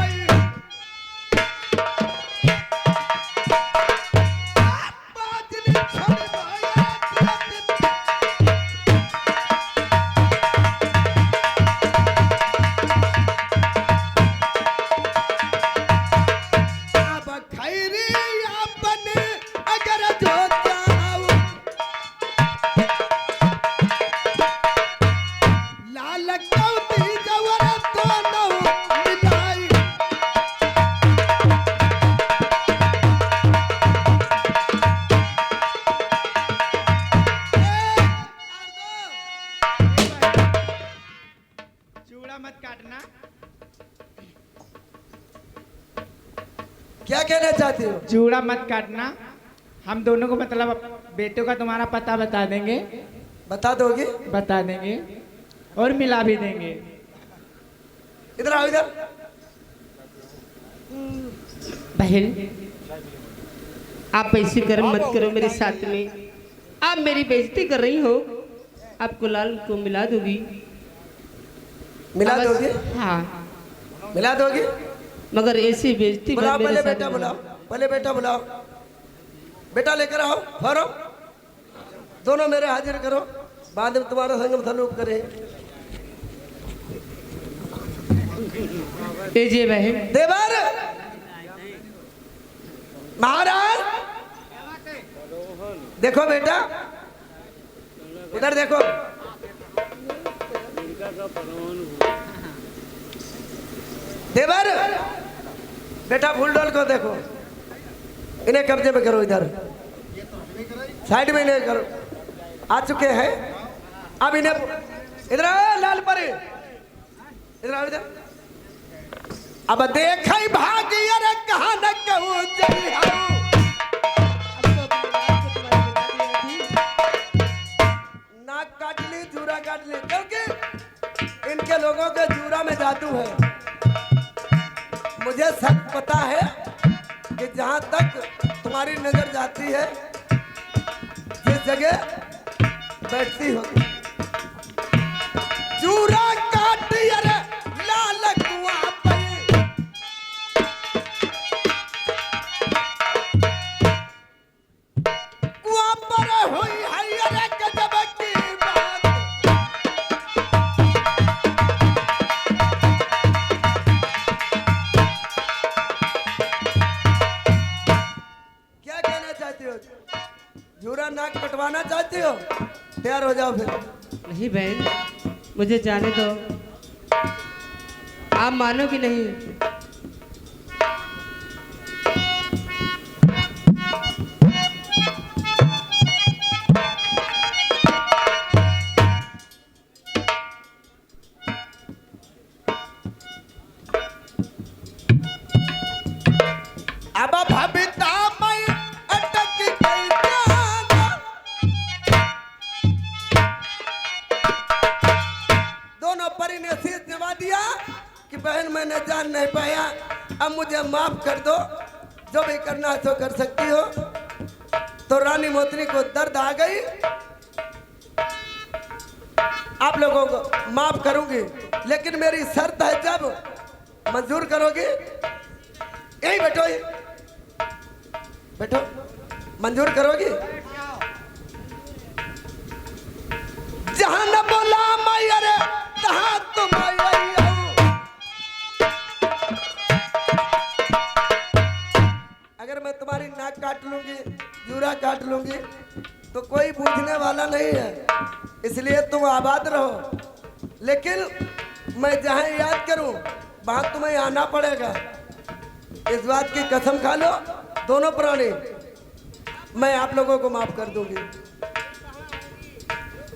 बाजरी छोड़ भाया अब खैरी अपने अगर जो चाहो, लाल कौती जवर दोनों मिलाई, चूड़ा मत काटना। क्या कहना चाहती हो? चूड़ा मत काटना। हम दोनों को मतलब बेटों का तुम्हारा पता बता देंगे, बता दोगी? बता देंगे और मिला भी देंगे। इधर आओ इधर। बहन आप ऐसे कर्म मत करो मेरे साथ में, आप मेरी बेइज्जती कर रही हो। आपको लाल को मिला दूंगी। मिला बस- दोगी? हाँ, मिला दोगी? मगर ऐसी बेइज्जती बुलाओ मेरे पहले साथ बेटा मत बुलाओ, करो। पहले बेटा बुलाओ, बेटा लेकर आओ, फरो दोनों मेरे हाजिर करो, बाद में तुम्हारा संगम सलूक करे। ए जे बहन देवर महाराज देखो बेटा, उधर देखो, देवर बेटा फूल डोल को देखो, इन्हें कब्जे में करो, इधर साइड में इन्हें करो, आ चुके हैं अब इन्हें, इधर आओ लाल परी, इधर आओ इधर। अब देख भागी अरे कहा न कहूँ जई हाऊ, नाक काट ली जूरा काट ली, क्योंकि इनके लोगों के जूरा में जादू है। मुझे सब पता है कि जहां तक तुम्हारी नजर जाती है जिस जगह बैठती हो, जूरा काट अरे लाल कुआं पे, कुआं पर हुई है अरे गजब की बात, क्या कहना चाहती हो? जूरा नाक कटवाना चाहती हो? तैयार हो जाओ फिर। नहीं बहन, मुझे जाने दो। आप मानोगी नहीं। अब भविता मैं अटक गई जाना, दोनों परी ने शीश नवा दिया कि बहन मैंने जान नहीं पाया, अब मुझे माफ कर दो, जो भी करना है तो कर सकती हो। तो रानी मोतनी को दर्द आ गई। आप लोगों को माफ करूंगी, लेकिन मेरी शर्त है, जब मंजूर करोगे, यही बैठो, ये बैठो, मंजूर करोगी। जहां न बोला मैयर तहां तुम आई हो। अगर मैं तुम्हारी नाक काट लूंगी, जूरा काट लूंगी, तो कोई पूछने वाला नहीं है, इसलिए तुम आबाद रहो। लेकिन मैं जहां याद करूं वहां तुम्हें आना पड़ेगा। इस बात की कसम खा लो दोनों प्राणी, मैं आप लोगों को माफ कर दूंगी।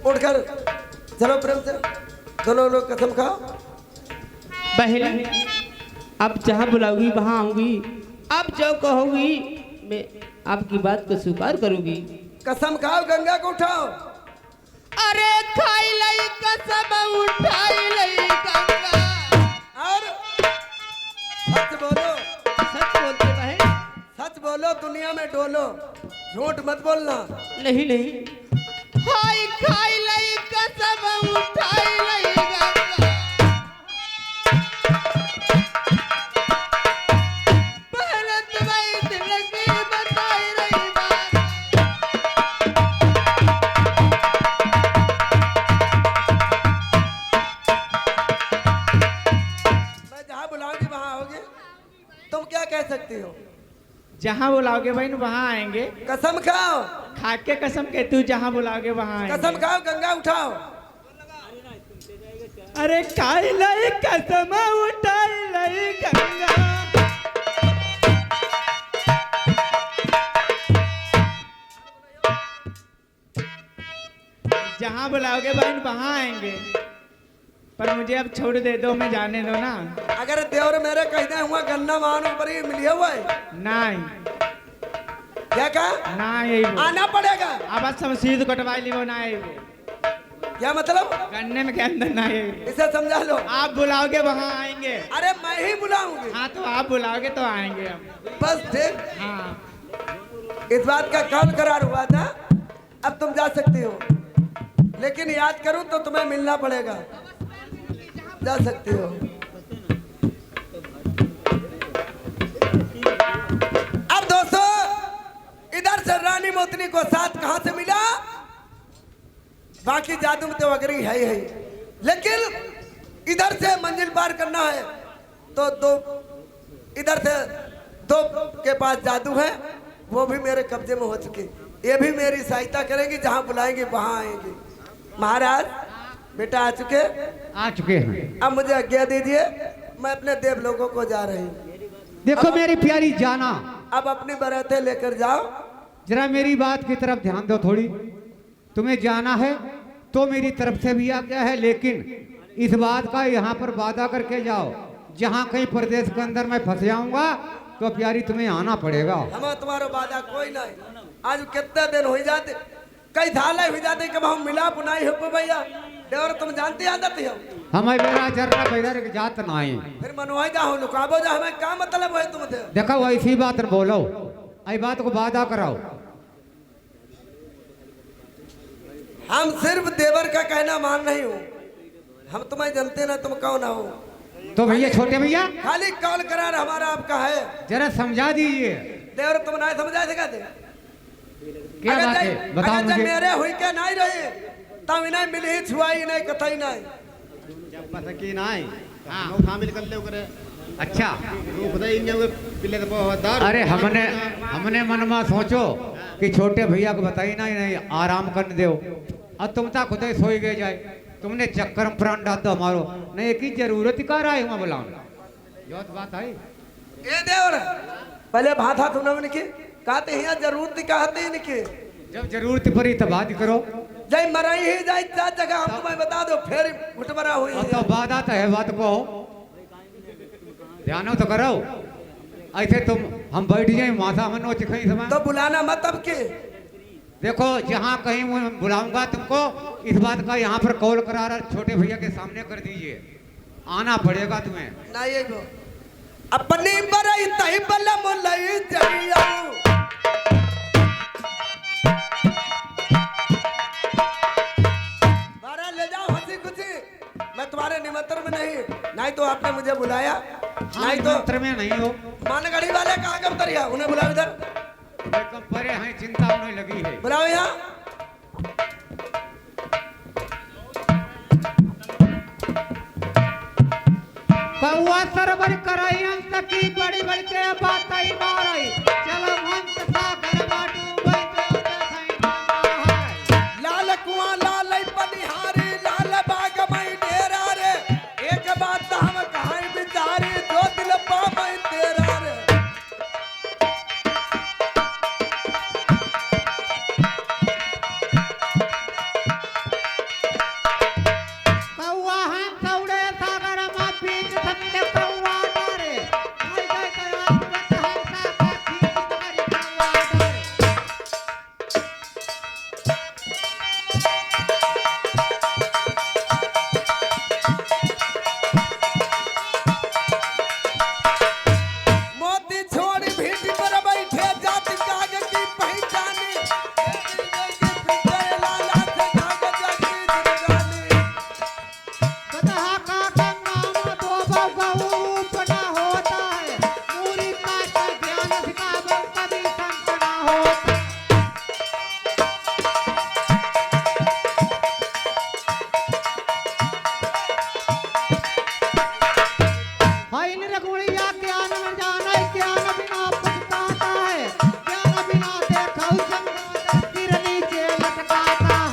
उठकर चलो प्रेम से, दोनों लोग कसम खाओ। बहन आप जहाँ बुलाओगी वहाँ आऊंगी, आप जो कहोगी मैं आपकी बात को स्वीकार करूंगी। कसम खाओ, गंगा को उठाओ। अरे खाई लई कसम उठाई लई गंगा। और सच बोलो, सच बोलते बहन। सच बोलो, दुनिया में डोलो, झूठ मत बोलना। नहीं नहीं, हाय खाई लई कसम उठाई लई गंगा। पहले तुम्हारी दिल की बताई रही बात। मैं जहाँ बुलाऊंगी वहाँ आओगे, तुम क्या कह सकती हो? जहाँ बुलाओगे बहन वहाँ आएंगे। कसम खाओ, खा के कसम कहती हूँ, जहाँ बुलाओगे वहाँ आएंगे। कसम खाओ, गंगा उठाओ। अरे खाई लई कसम उठाई लई गंगा। जहाँ बुलाओगे बहन वहाँ आएंगे, पर मुझे अब छोड़ दे दो, मैं जाने दो ना। अगर देवर मेरे कहते हुआ गन्ना मान ऊपर ही मिलिए हुआ है, नहीं क्या कहा? ना यही बोल। आना पड़ेगा। अब समसीद कटवाई ली वो ना ये क्या मतलब? गन्ने में के अंदर ना ये। इसे समझा लो। आप बुलाओगे वहाँ आएंगे। अरे मैं ही बुलाऊंगी। हाँ तो आप बुलाओगे तो आएंगे हम। बस ठीक, हाँ इस बात का कौन करार हुआ था। अब तुम जा सकती हो, लेकिन याद करूं तो तुम्हें मिलना पड़ेगा। जा सकती हो। अब दोस्तों, इधर से रानी मोतनी को साथ कहां से मिला, बाकी जादू में तो अगरी है ही है, लेकिन इधर से मंजिल पार करना है तो दो, इधर से दो के पास जादू है, वो भी मेरे कब्जे में हो चुके, ये भी मेरी सहायता करेंगी, जहां बुलाएंगे वहां आएंगे। महाराज बेटा आ चुके हैं। अब मुझे आज्ञा दीजिए, मैं अपने देव लोगों को जा रही हूँ। देखो मेरी प्यारी जाना, अब अपनी बरातें लेकर जाओ। जरा मेरी बात की तरफ ध्यान दो थोड़ी। तुम्हें जाना है तो मेरी तरफ से भी आज्ञा है, लेकिन इस बात का यहाँ पर वादा करके जाओ, जहाँ कहीं प्रदेश के अंदर मैं फंस जाऊंगा तो प्यारी तुम्हें आना पड़ेगा। हम तुम्हारा वादा कोई नहीं। आज कितने दिन हो जाते, कई साल हो जाते कि हम मिलाप नहीं हो भैया। देवर तुम जानते आदत हो, हमें मेरा जर्रा पैदर के जात नहीं। फिर मनवाई जाओ, लुकाबो जा, हमें क्या मतलब है तुमसे? देखो ऐसी बात न बोलो, आई बात को वादा कराओ। हम सिर्फ देवर का कहना मान नहीं हूँ, हम तुम्हें जानते ना तुम कौन हो। तो भैया छोटे भैया खाली कॉल करार हमारा आपका है। जरा समझा दीजिए देवर तुम नहीं समझा सकते। क्या बात है, बताओ अगर मुझे। मेरे हुई के नहीं रहे तब इन्हें मिली छुआई नहीं कतई नहीं। पता की नहीं हाँ शामिल कर ले करे। अच्छा रूप दे इंगे वो पिले तो बहुत अरे हमने मन में सोचो कि छोटे भैया को बताई नहीं आराम करने दो, अब तुम ता खुद ही सोई गए जाए, तुमने चक्कर में प्राण डाल दो हमारो, नहीं की जरूरत का रहा है बुलाओ। जो बात है ए देवर पहले भाथा तुमने उनकी कहते हैं जरूरत कहते हैं इनकी, जब जरूरत पड़ी तब बात करो। जय मराई ही जाए चार जगह हम तुम्हें बता दो, फिर घुटमरा हुई अब तो बात आता है, बात को ध्यान तो करो। ऐसे तुम हम बैठ जाए माथा मनो चिखई समय तो बुलाना मत अब के। देखो जहाँ कहीं मैं बुलाऊंगा तुमको, इस बात का यहाँ पर कॉल करार छोटे भैया के सामने कर दीजिए, आना पड़ेगा तुम्हें। नहीं गो अपनी बरई तई बल मुलई जइयो नहीं, नहीं तो आपने मुझे बुलाया, हाँ, नहीं तो मंत्र में नहीं हो। मानगढ़ी वाले कहाँ के उतरिया, उन्हें बुलाओ इधर, लेकिन परे हैं, चिंता उन्हें लगी है। बुलाओ यहाँ। कौआ सरवर कराई हंस की बड़ी बड़ी के बात आई मारई, चलो हंस सागर बाटू बंजो देखई ना है। लाल कुआं लाल पनिहारी लाल बाग मई डेरा रे, एक बात हम कहाई बिचारी जो दिल पा मई तेरा रे। कौआ हंस उड़े सागर में बीच सबके कौआ डरे, आई गए कया तुरंत हंसा का खींच कर कौआ डरे। मोती छोड़ी भीटी पर बैठे जाति जाग की पहचानी, लाला से जाग जागी जिंदगानी। गदहा का गंगा में दो गऊ रूप न होता है, मूरी का ज्ञान सिखावे कभी संत न होता। हाइन रघुड़िया ज्ञान न जाने, ज्ञान बिना पछताता है, ज्ञान बिना देखो संग सिर नीचे लटकाता है।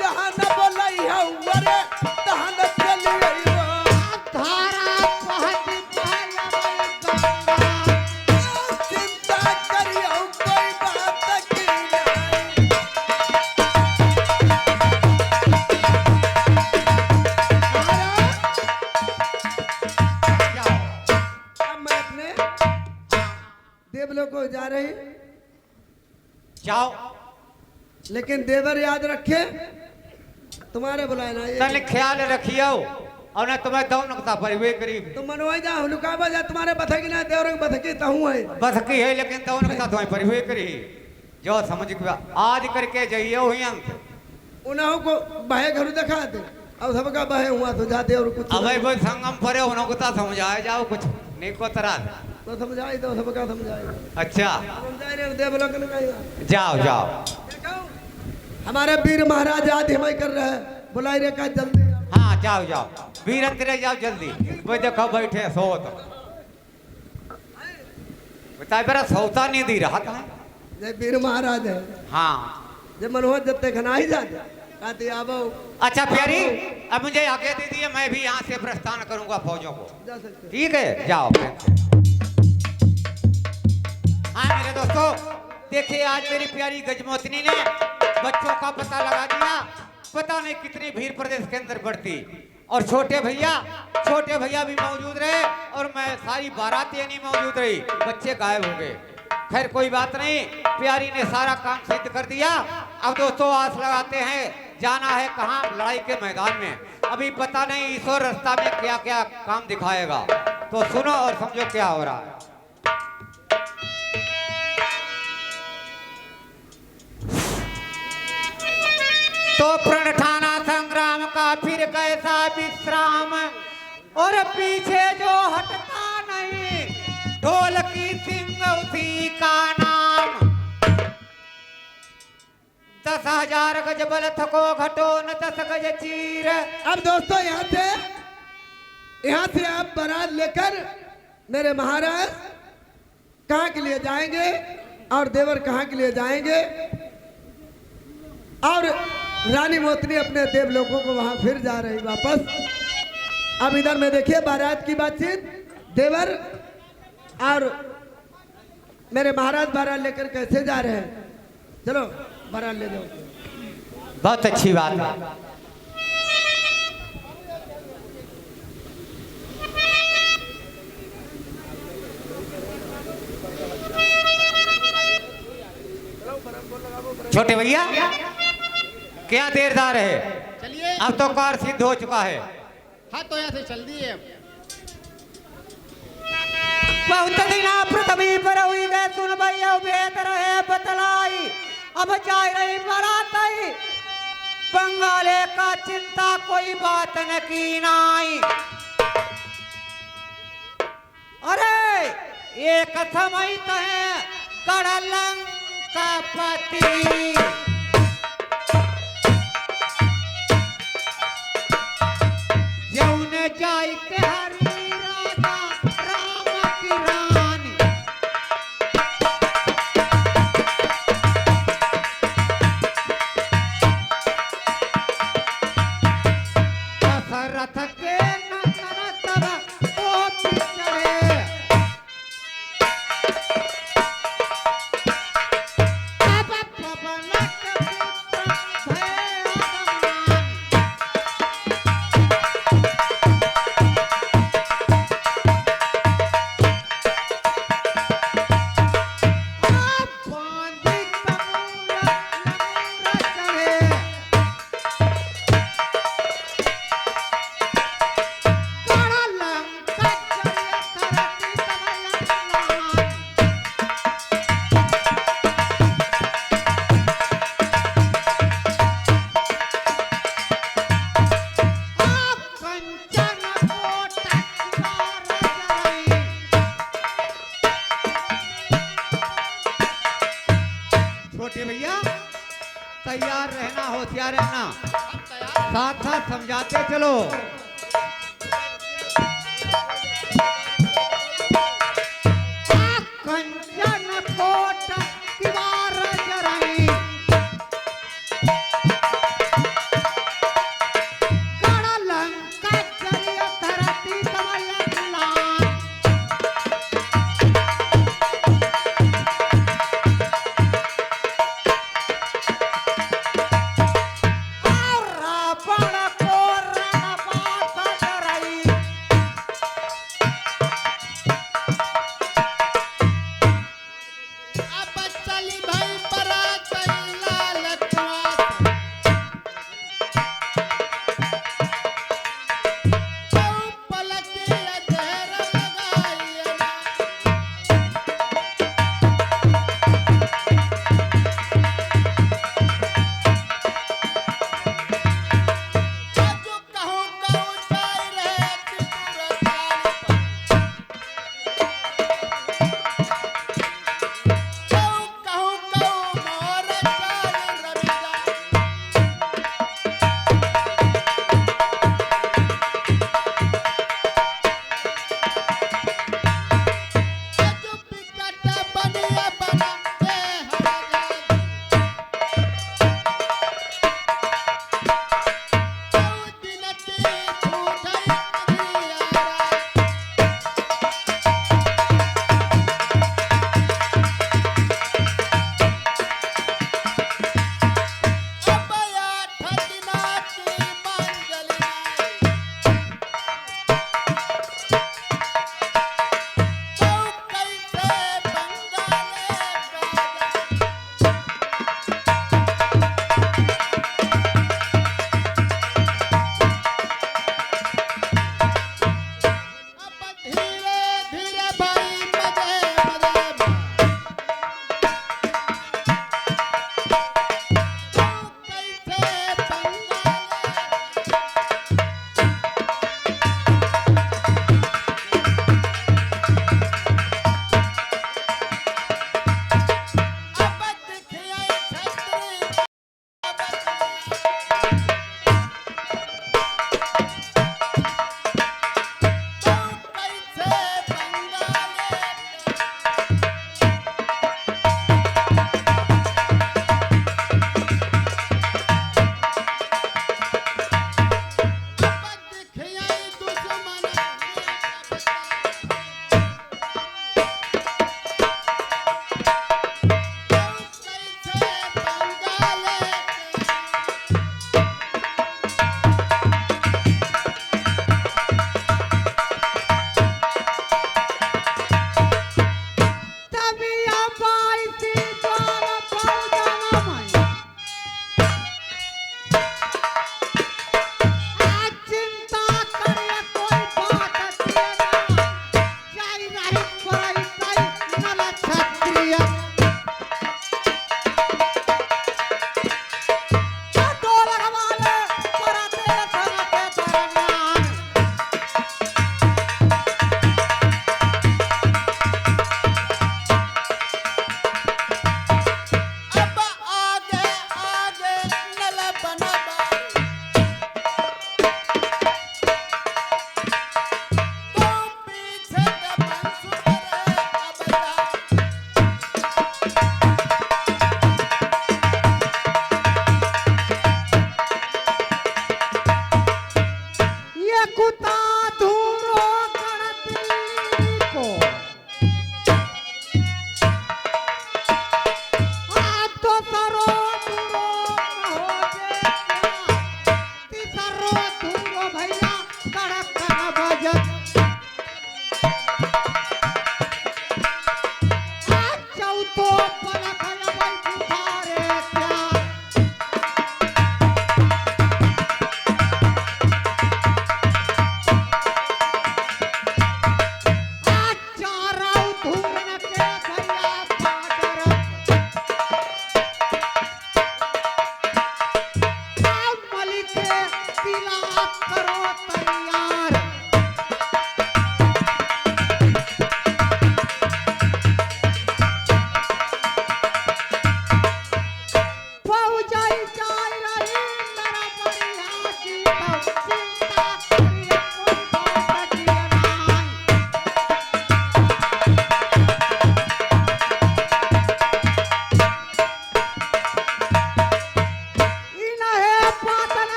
जहाँ न बोलई है वरे, तहाँ न चली वो। धारा बहती बहल गंगा, चिंता करियो कोई बात की नहीं। अब मैं अपने देवलोक को जा रही, जाओ लेकिन देवर याद रखे तुम्हारे बुलाए ना ये। तने ख्याल रखियो, और न तुम्हें दो नुकता पर वे करीब तुम मनवाई जा हुलका बजा तुम्हारे बथकी ना देवर के बथकी तहूं है। बसकी है, लेकिन दो नुकता तुम्हें पर वे करी जो समझ के आज करके जाइए हुई अंत। उन्हों को बहे घर दिखा दे, अब सबका बहे हुआ तो जाते और कुछ अब वो संगम परे उन्हों को समझाए जाओ कुछ नहीं को तरह। तो समझाई तो सबका समझाई, अच्छा समझाई रे देवलोक ने कहा जाओ जाओ। हमारे वीर महाराज आज हिमाय कर रहे हैं, बुलाई रे का जल्दी। हाँ जाओ जाओ वीरंत्र जाओ जल्दी। वो देखो बैठे सोत, बताए बेरा सौता नहीं दी रहा था। जय वीर महाराज है, हाँ जब मनोहर जत्ते खना ही जाते कहते आवो अच्छा प्यारी, अब मुझे आगे दे दिए, मैं भी यहाँ से प्रस्थान करूंगा फौजों को। जा सकते। ठीक है जाओ। हाँ मेरे दोस्तों, देखिए आज मेरी प्यारी गजमोतनी ने बच्चों का पता लगा दिया, पता नहीं कितनी भीड़ प्रदेश के अंदर बढ़ती, और छोटे भैया भी मौजूद रहे, और मैं सारी बारात ये नहीं मौजूद रही, बच्चे गायब हो गए। खैर कोई बात नहीं, प्यारी ने सारा काम सिद्ध कर दिया। अब दोस्तों आस लगाते हैं, जाना है कहाँ, लड़ाई के मैदान में। अभी पता नहीं ईश्वर रास्ता में क्या क्या काम दिखाएगा, तो सुनो और समझो क्या हो रहा है। तो प्रण ठाना संग्राम का फिर कैसा विश्राम, और पीछे जो हटता नहीं, ढोल की सिंग उसी का नाम। 10,000 गज बल थको घटो न 10 गज चीर। अब दोस्तों यहाँ से आप बारात लेकर मेरे महाराज कहाँ के लिए जाएंगे, और देवर कहाँ के लिए जाएंगे, और रानी मोतनी अपने देवलोकों को वहां फिर जा रही वापस। अब इधर में देखिए बारात की बातचीत, देवर और मेरे महाराज बारात लेकर कैसे जा रहे हैं। चलो बारात ले जाओ। बहुत अच्छी बात है। छोटे भैया क्या देरदार है, चलिए अब तो कार सिद्ध हो चुका है। हाँ तो यहाँ से चल दिए। बहुत दिना पृथ्वी पर हुई गए, सुन भैया भेद रहे बतलाई, अब जा रही बारात आई, बंगाले का चिंता कोई बात न की नाई। कसमैत है कड़लंकापति। जौन जाय के हरि राजा राम की रानी। दशरथ के नंदन तब पोती चढ़े। तब पवन के पुत्र भये अगमन। आप बांधी कमूल लंगूर चढ़े। कड़लंका चढ़े धरती तब लंगलान। आप कंचन कोटक द्वार चढ़ई। छोटे भैया तैयार रहना, होशियार रहना, साथ साथ समझाते चलो। कंचन कोट दीवार जरई। कड़लंका चढ़े धरती तब लंगलान। और रावण को रणबाण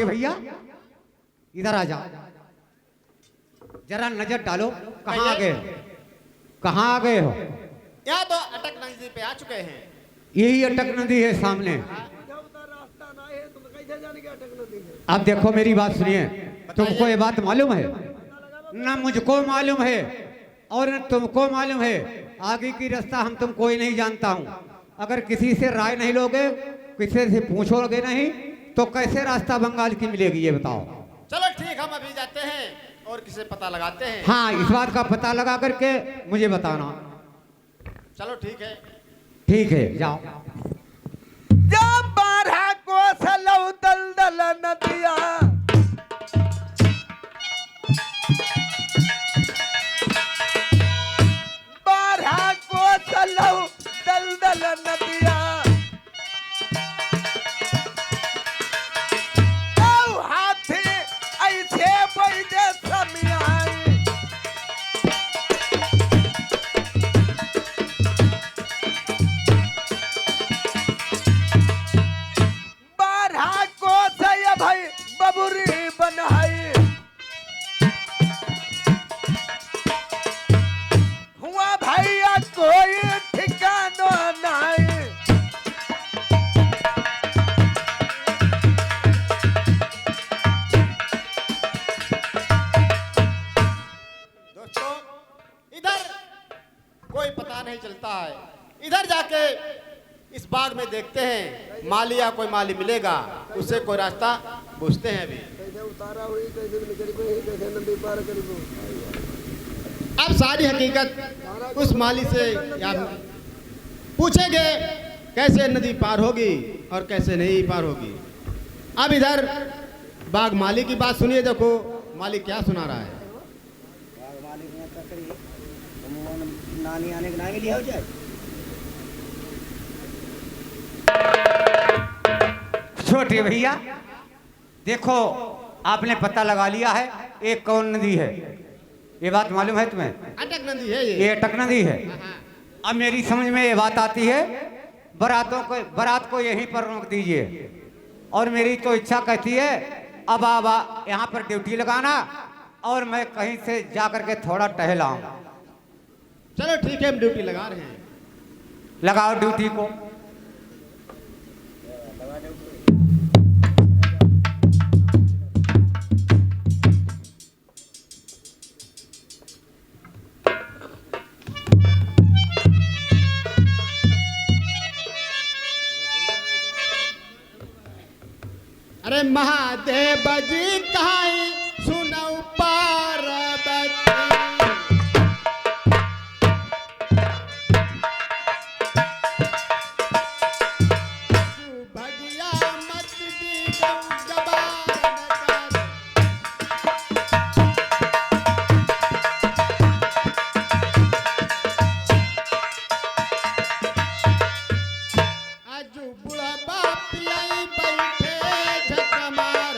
छोटे भैया इधर आ जाओ, जरा नजर डालो, कहाँ आ गए हो, कहाँ आ गए हो? यहाँ तो अटक नदी पे आ चुके हैं। यही अटक नदी है सामने। रास्ता ना है तुम कैसे जाने के अटक नदी है? अब देखो मेरी बात सुनिए, तुमको ये बात मालूम है ना? मुझको मालूम है और न तुमको मालूम है। आगे की रास्ता हम तुम कोई नहीं जानता हूँ। अगर किसी से राय नहीं लोगे, किसी से पूछोगे नहीं, तो कैसे रास्ता बंगाल की मिलेगी ये बताओ। चलो ठीक, हम अभी जाते हैं और किसे पता लगाते हैं। हाँ, इस बात का पता लगा करके मुझे बताना। चलो ठीक है। ठीक है, जाओ। जब 12 कोस लऊ दलदल नदिया, दलदल नदिया, हाथी ऐसे बैठे समियाई, भाई बबुरी बनाई, हुआ भैया कोई ठिकाना नहीं। दोस्तों, इधर कोई पता नहीं चलता है। इधर जाके इस बाग में देखते हैं, माली या कोई माली मिलेगा, उससे कोई रास्ता पूछते हैं। अभी कैसे उतारा हुई, कैसे निकल गई, कैसे नदी पार कर गई। अब सारी हकीकत उस माली से या पूछेंगे, कैसे नदी पार होगी और कैसे नहीं पार होगी। अब इधर बाग माली की बात सुनिए, देखो माली क्या सुना रहा है। नानी आने के नाम लिया हो जाए। छोटे भैया देखो, आपने पता लगा लिया है एक कौन नदी है, ये बात मालूम है तुम्हें? अटक नदी है ये। ये अटक नदी है। अब मेरी समझ में ये बात आती है, बारात को यहीं पर रोक दीजिए। और मेरी तो इच्छा कहती है अब आप यहाँ पर ड्यूटी लगाना और मैं कहीं से जा करके थोड़ा टहल आऊं। चलो ठीक है, हम ड्यूटी लगा रहे हैं। लगाओ ड्यूटी को। अरे महादेव जी कहाई सुनऊ पार्वती, भगिया मत दी गबार कर। आजू बुढ़ा बाप आई बैठे झक मार,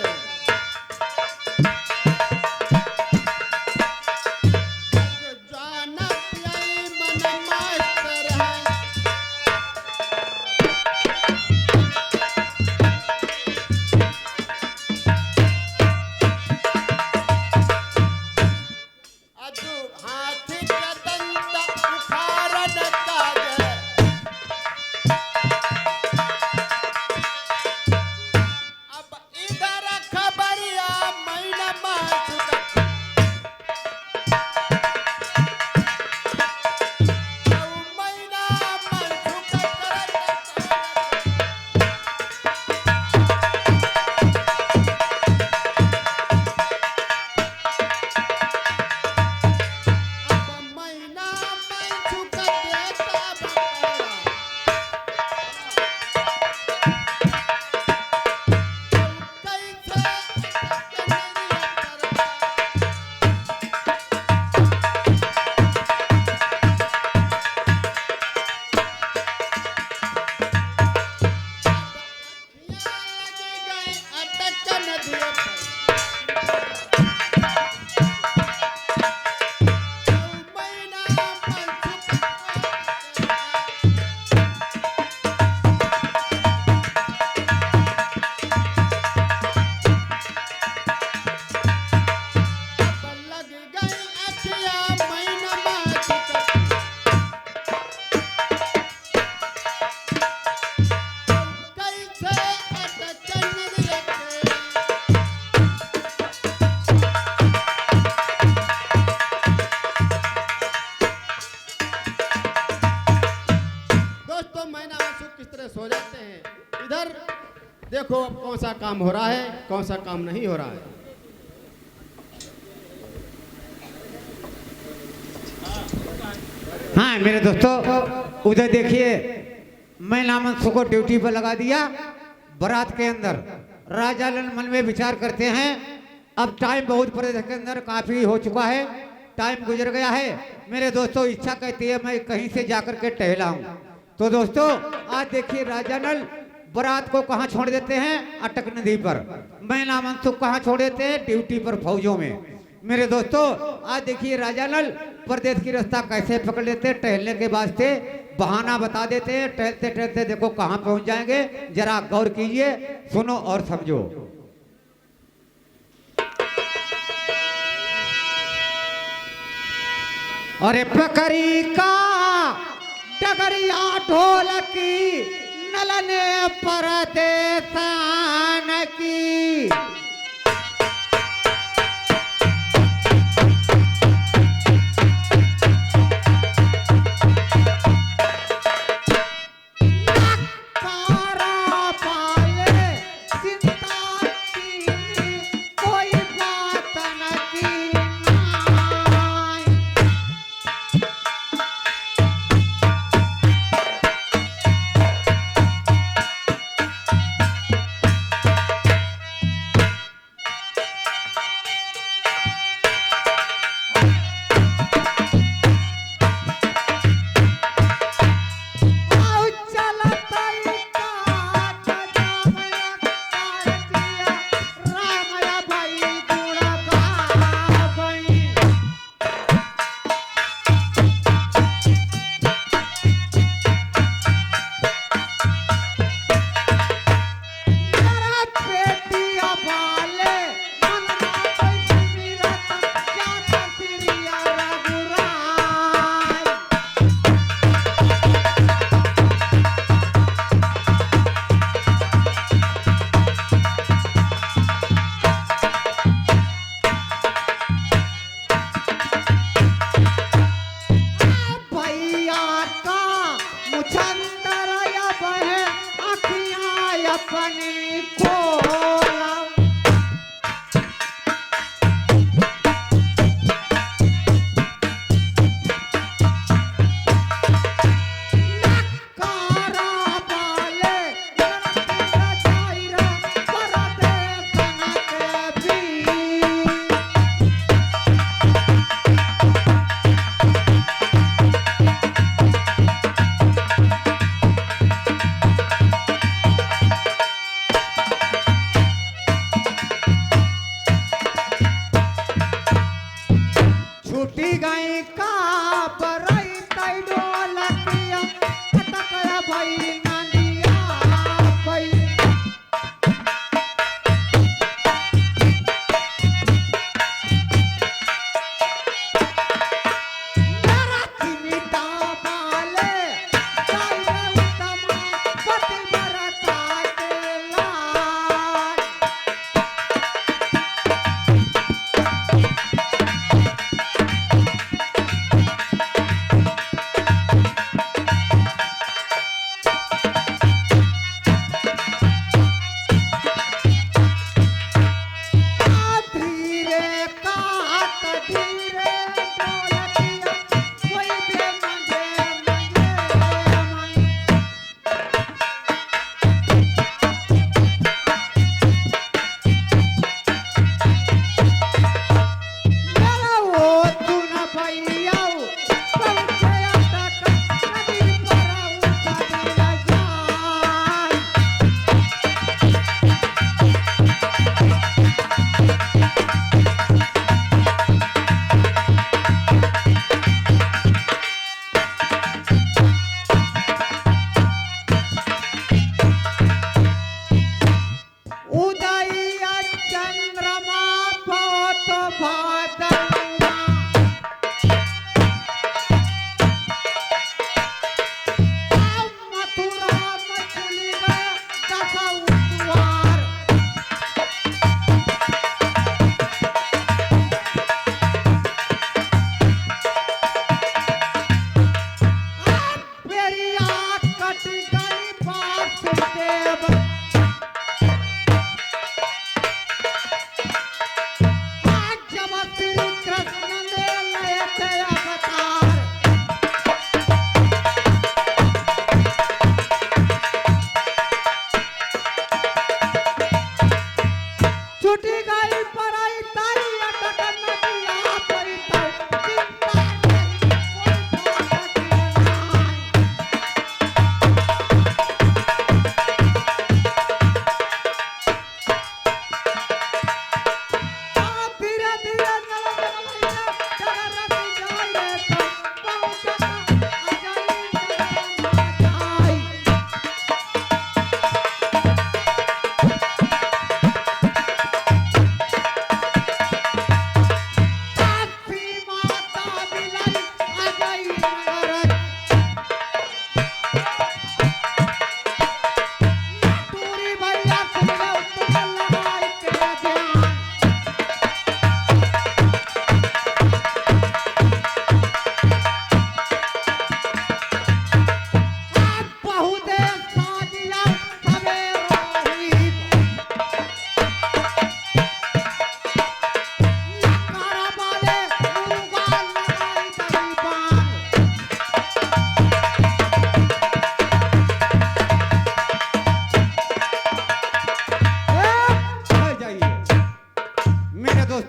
देखो अब कौन सा काम हो रहा है, कौन सा काम नहीं हो रहा है। हाँ मेरे दोस्तों, उधर देखिए मैं नामंसू को ड्यूटी पर लगा दिया। बारात के अंदर राजा लाल मन में विचार करते हैं, अब टाइम बहुत प्रदेश के अंदर काफी हो चुका है, टाइम गुजर गया है। मेरे दोस्तों इच्छा कहती है मैं कहीं से जाकर के टहलाऊं। तो दोस्तों आज देखिए राजा नल बारात को कहाँ छोड़ देते हैं, अटक नदी पर। मैं नामंसू कहाँ छोड़ देते हैं, ड्यूटी पर फौजों में। मेरे दोस्तों आज देखिए राजा नल प्रदेश की रास्ता कैसे पकड़ लेते हैं, टहलने के वास्ते बहाना बता देते हैं। टहलते टहलते देखो कहाँ पहुंच जाएंगे, जरा गौर कीजिए, सुनो और समझो। अरे पकड़ी का डगरिया ढोलकी नलने परदेसान की।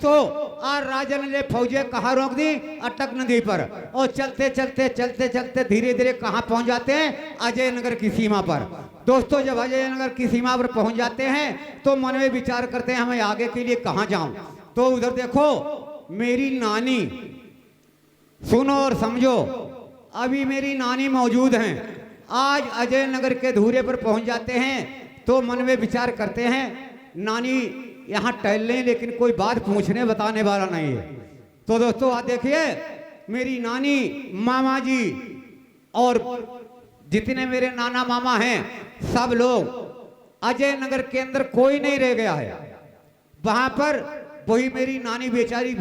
दोस्तों आज राजन ने फौजे कहाँ रोक दी? अटक नदी पर। और चलते चलते चलते चलते धीरे धीरे कहाँ पहुंच जाते हैं? अजय नगर की सीमा पर। दोस्तों जब अजय नगर की सीमा पर पहुंच जाते हैं तो मन में विचार करते हैं हमें आगे के लिए कहाँ जाऊं। तो उधर देखो मेरी नानी, सुनो और समझो, अभी मेरी नानी मौजूद हैं। आज अजय नगर के धूरे पर पहुंच जाते हैं तो मन में विचार करते हैं नानी यहाँ टहल लें, लेकिन कोई बात पूछने बताने वाला नहीं है। तो दोस्तों आज देखिए मेरी नानी, मामा जी और जितने मेरे नाना मामा हैं सब लोग, अजय नगर के अंदर कोई नहीं रह गया है। वहां पर वही मेरी नानी बेचारी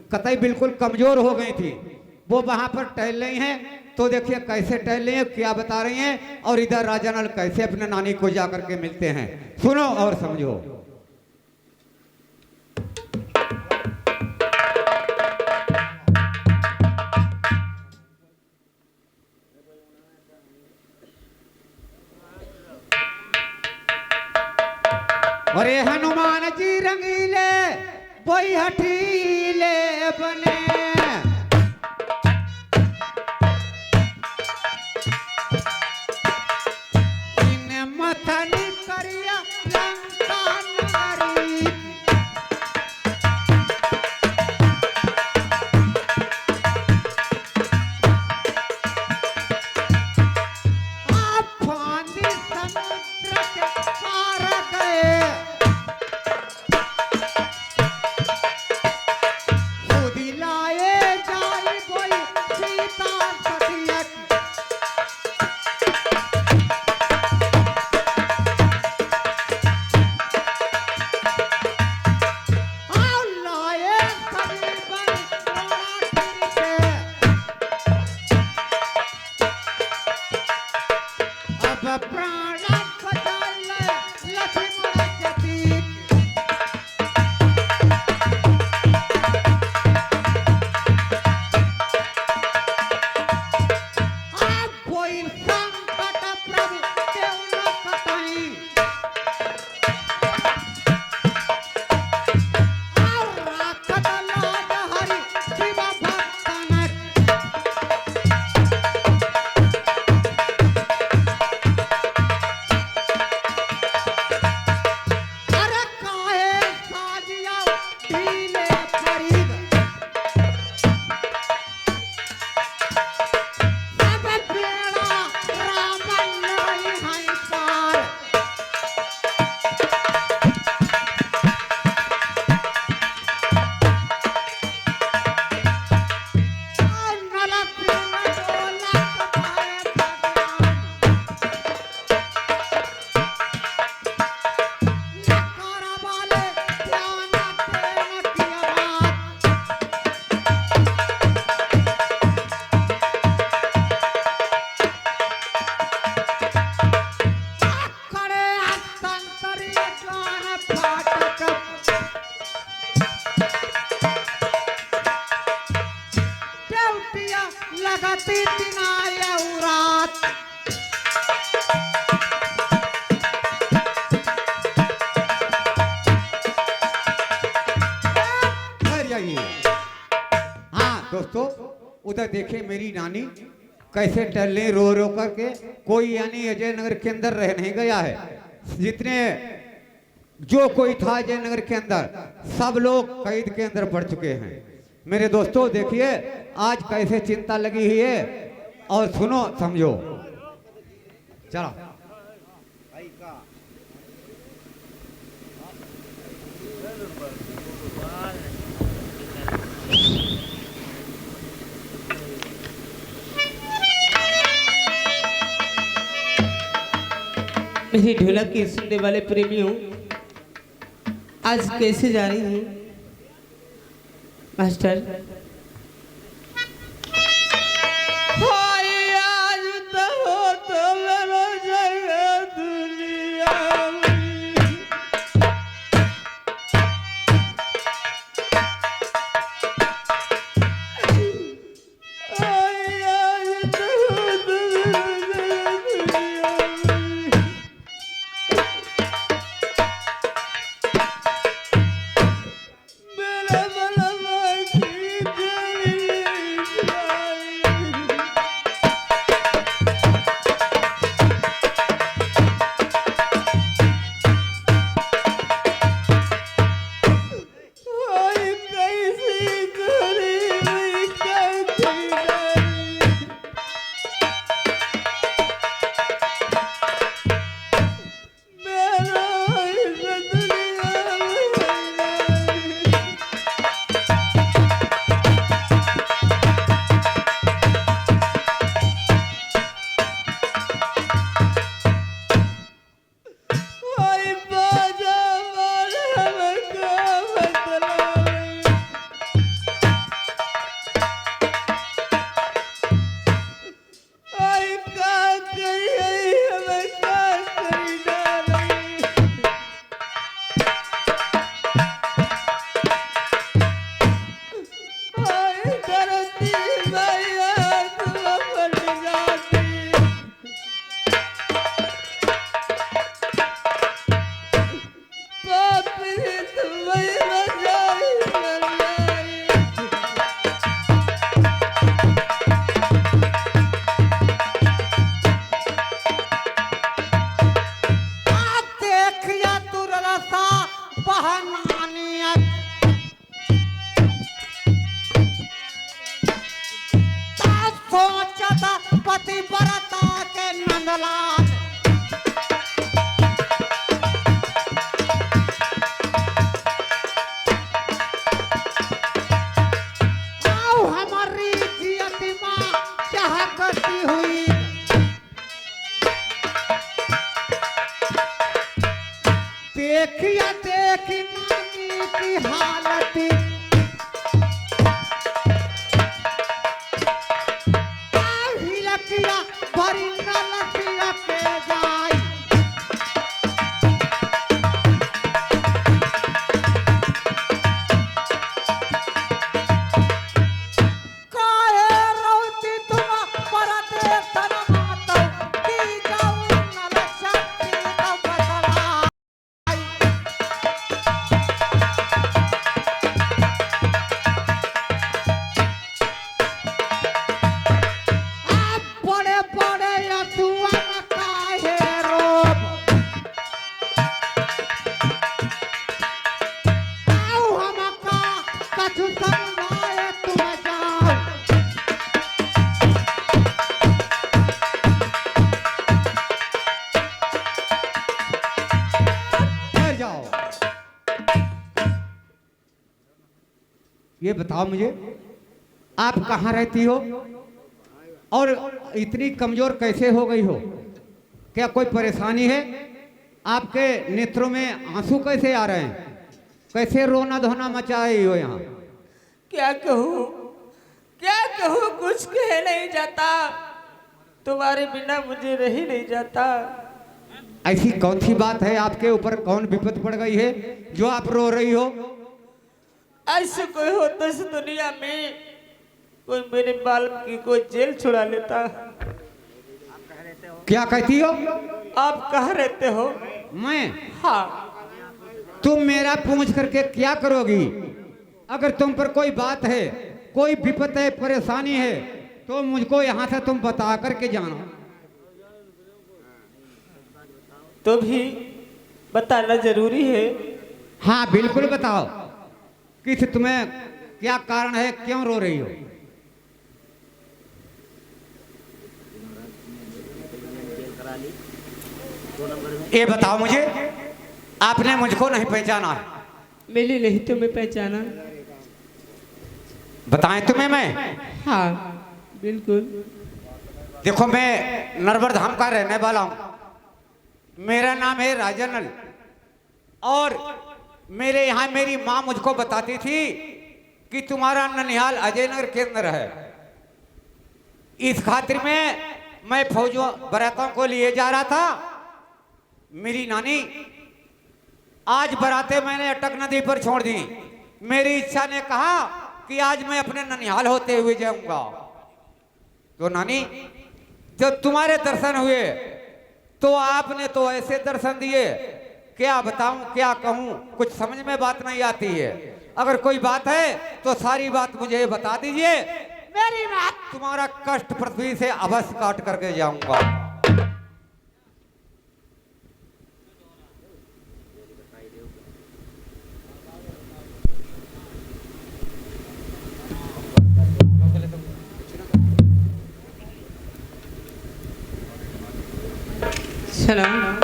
कतई बिल्कुल कमजोर हो गई थी, वो वहां पर टहल रही हैं। तो देखिए कैसे टहल रही हैं, क्या बता रही हैं, और इधर राजा नल कैसे अपने नानी को जाकर के मिलते हैं। सुनो और समझो। अरे हनुमान जी रंगीले वही हठीले बने, इन मथन करिया लंका नगरी। आप फांदी समुद्र के पार गए, लगती दिन आया रात, हाँ दोस्तों उधर देखे मेरी नानी कैसे टहले रो रो करके। कोई यानी अजय नगर के अंदर रह नहीं गया है, जितने जो कोई था अजय नगर के अंदर सब लोग कैद के अंदर पड़ चुके हैं। मेरे दोस्तों देखिए आज कैसे चिंता लगी हुई है, और सुनो समझो। चलो मेरी ढोलक के सुनने वाले प्रेमियों, आज कैसे जा रही हूँ मास्टर? आज तो हो तो मेरा जगह दुनिया नानी सोचता पति बरता के नंदलाल आओ हमारी जियती माँ चहकती हुई देखिया देखी नानी की हालत हिलकिया भरी नलकिया के जाई काहे रोती तुम परते तनमातो की जाऊं नलशक्ति का बदला बड़े बड़े यतुआ काहे रोब आओ हमका कछु समझाए तुम जाओ ठहर जाओ ये बताओ मुझे आप कहाँ रहती हो और इतनी कमजोर कैसे हो गई हो? क्या कोई परेशानी है? आपके नेत्रों में आंसू कैसे आ रहे हैं? कैसे रोना धोना मचाई हो यहाँ? क्या कहूँ कुछ कह नहीं जाता। तुम्हारे बिना मुझे रह ही नहीं जाता। ऐसी कौन सी बात है? आपके ऊपर कौन विपत पड़ गई है जो आप रो रही हो? ऐसे कोई होता इस दुनिया में, कोई मेरे बाल की कोई जेल छुड़ा लेता। क्या कहती हो? आप कहाँ रहते हो? मैं? हाँ, तुम मेरा पूछ करके क्या करोगी? अगर तुम पर कोई बात है, कोई विपत है, परेशानी है, तो मुझको यहाँ से तुम बता करके जाना। तो भी बताना जरूरी है। हाँ बिल्कुल बताओ, किस तुम्हें क्या कारण है, क्यों रो रही हो? ये बताओ मुझे, आपने मुझको नहीं पहचाना है? मिली नहीं तुम्हें पहचाना? बताएं तुम्हें मैं? हाँ बिल्कुल। देखो मैं नरवर धाम का रहने वाला हूँ, मेरा नाम है राजनल, और मेरे यहाँ मेरी माँ मुझको बताती थी कि तुम्हारा ननिहाल अजयनगर के अंदर है। इस खातिर में मैं फौजों बरातों को लिए जा रहा था। मेरी नानी आज बरातें मैंने अटक नदी पर छोड़ दी। मेरी इच्छा ने कहा कि आज मैं अपने ननिहाल होते हुए जाऊंगा। तो नानी जब तुम्हारे दर्शन हुए तो आपने तो ऐसे दर्शन दिए, क्या बताऊं क्या कहूं, कुछ समझ में बात नहीं आती है। अगर कोई बात है तो सारी बात मुझे बता दीजिए, मेरी बात तुम्हारा कष्ट पृथ्वी से अवश्य काट करके जाऊंगा। सलाम।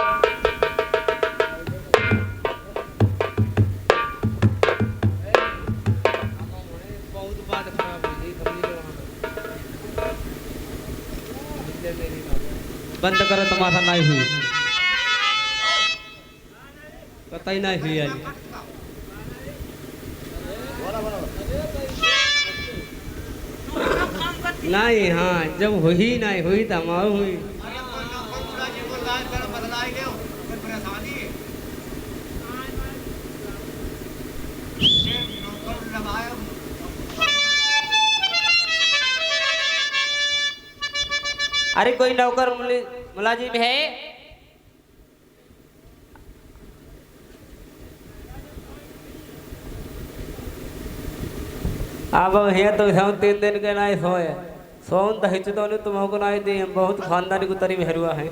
बंद करो, तमाशा नहीं हुई, कतई नहीं हुई आज। नहीं, हाँ जब हुई नहीं हुई तो हमारी हुई। अरे कोई नौकर मुलाजिम है? अब है तो हम 3 दिन के नहीं सोए, सोन तो हिच तो तुमको नहीं दी, बहुत खानदानी को तरी मेहरुआ है।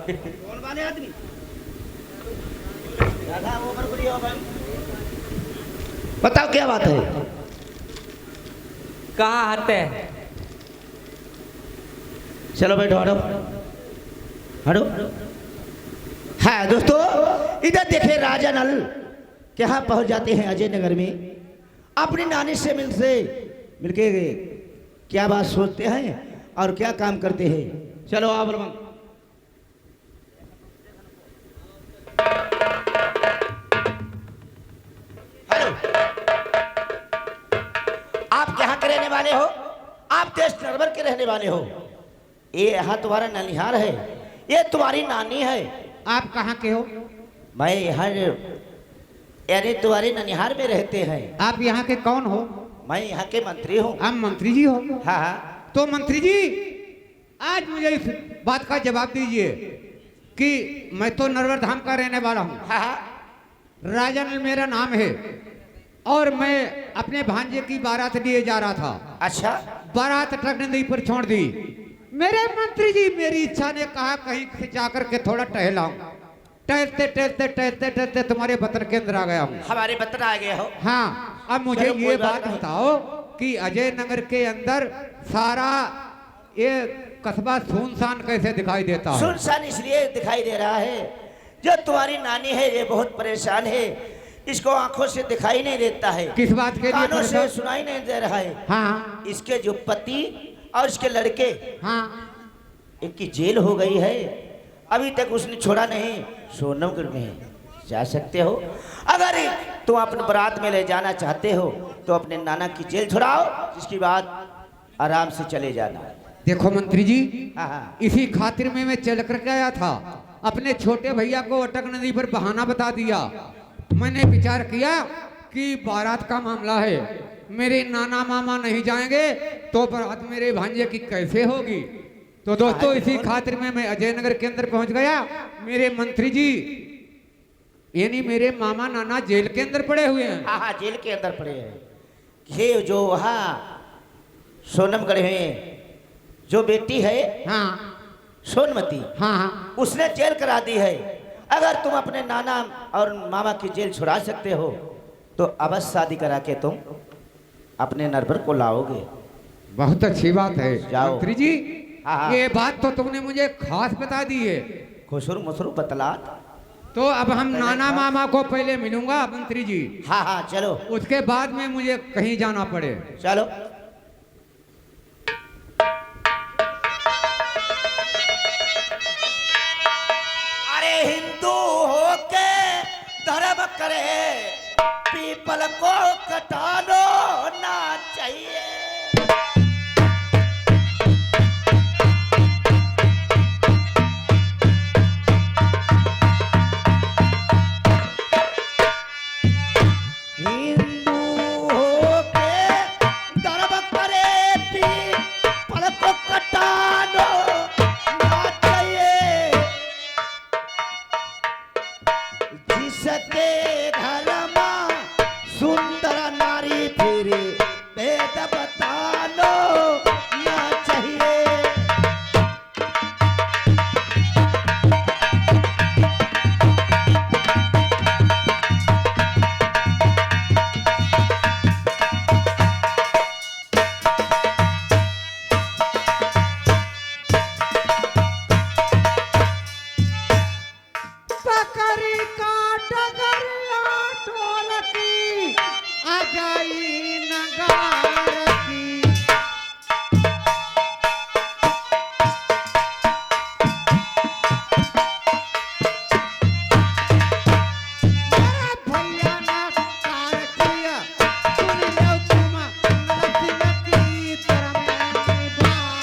बताओ क्या बात है। कहाँ हटते हैं? चलो बैठो, हटो हटो। हाँ दोस्तों, इधर देखे राजा नल कहाँ पहुंच जाते हैं अजय नगर में। अपनी नानी से मिलके क्या बात सोचते हैं और क्या काम करते हैं। चलो आप बलवंत। हेलो, आप कहाँ के रहने वाले हो? आप देश नरवर के रहने वाले हो। ये यहाँ तुम्हारा ननिहार है, ये तुम्हारी नानी है। आप कहाँ के हो? मैं यहाँ यानी तुम्हारे ननिहार में रहते हैं। आप यहाँ के कौन हो? मैं यहाँ के मंत्री हूँ। आप मंत्री जी हो? हाँ हाँ। तो मंत्री जी, आज मुझे इस बात का जवाब दीजिए कि मैं तो नरवर धाम का रहने वाला हूँ। हाँ हाँ। राजा नल मेरा नाम है और मैं अपने भांजे की बारात लिए जा रहा था। अच्छा। बारात ट्रक नदी पर छोड़ दी। मेरे मंत्री जी, मेरी इच्छा ने कहा कहीं से जाकर के थोड़ा टहलाऊं। टहलते टहलते टहलते टहलते तुम्हारे वतन के अंदर आ गया हूँ। हमारे वतन आ गए हो? हाँ। अब मुझे चलो, ये कोई बात बात नहीं। बताओ कि अजय नगर के अंदर सारा ये कस्बा सुनसान कैसे दिखाई देता है? सुनसान इसलिए दिखाई दे रहा है, जो तुम्हारी नानी है ये बहुत परेशान है। इसको आंखों से दिखाई नहीं देता है। किस बात के लिए कानों से परेशान? सुनाई नहीं दे रहा है। हाँ इसके जो पति और इसके लड़के, हाँ। इनकी जेल हो गई है, अभी तक उसने छोड़ा नहीं। सोनमगढ़ में जा सकते हो। अगर तुम अपने बारात में ले जाना चाहते हो तो अपने नाना की जेल छुड़ाओ, जिसके बाद आराम से चले जाना। देखो मंत्री जी, हाँ हाँ। इसी खातिर में मैं चल करके आया था। अपने छोटे भैया को अटक नदी पर बहाना बता दिया। मैंने विचार किया कि बारात का मामला है, मेरे नाना मामा नहीं जाएंगे तो बारात मेरे भांजे की कैसे होगी। तो दोस्तों, इसी खातिर में मैं अजय नगर के अंदर पहुंच गया। मेरे मंत्री जी यानी मेरे मामा नाना जेल के अंदर पड़े हुए हैं। हाँ हाँ, जेल के अंदर पड़े हैं। ये जो वहाँ सोनमगढ़ में जो बेटी है, हाँ सोनमती, हाँ हाँ। उसने जेल करा दी है। अगर तुम अपने नाना और मामा की जेल छुड़ा सकते हो तो अवश्य शादी करा के तुम अपने नरबर को लाओगे। बहुत अच्छी बात है जाओ। मंत्री जी। हाँ, हाँ। ये बात तो तुमने मुझे खास बता दी है। खुसरू मुसरू बतलात। तो अब हम नाना मामा को पहले मिलूंगा मंत्री जी। हाँ हाँ चलो। उसके बाद में मुझे कहीं जाना पड़े। चलो। अरे हिंदू होके धर्म करे, पीपल को कटानो ना चाहिए। हिंदू होके धर्म करे, पीपल को कटानो ना चाहिए। जिसके घर में सुंदर नारी फिरे, वेद बतानो ना चाहिए। पकड़ी का डगरिया ढोलकी आ जाई नगार की। मेरा भैया ना कार किया, सुन लो तुम नरसिंह की तरह मेरी बात।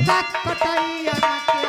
कटैया न क्या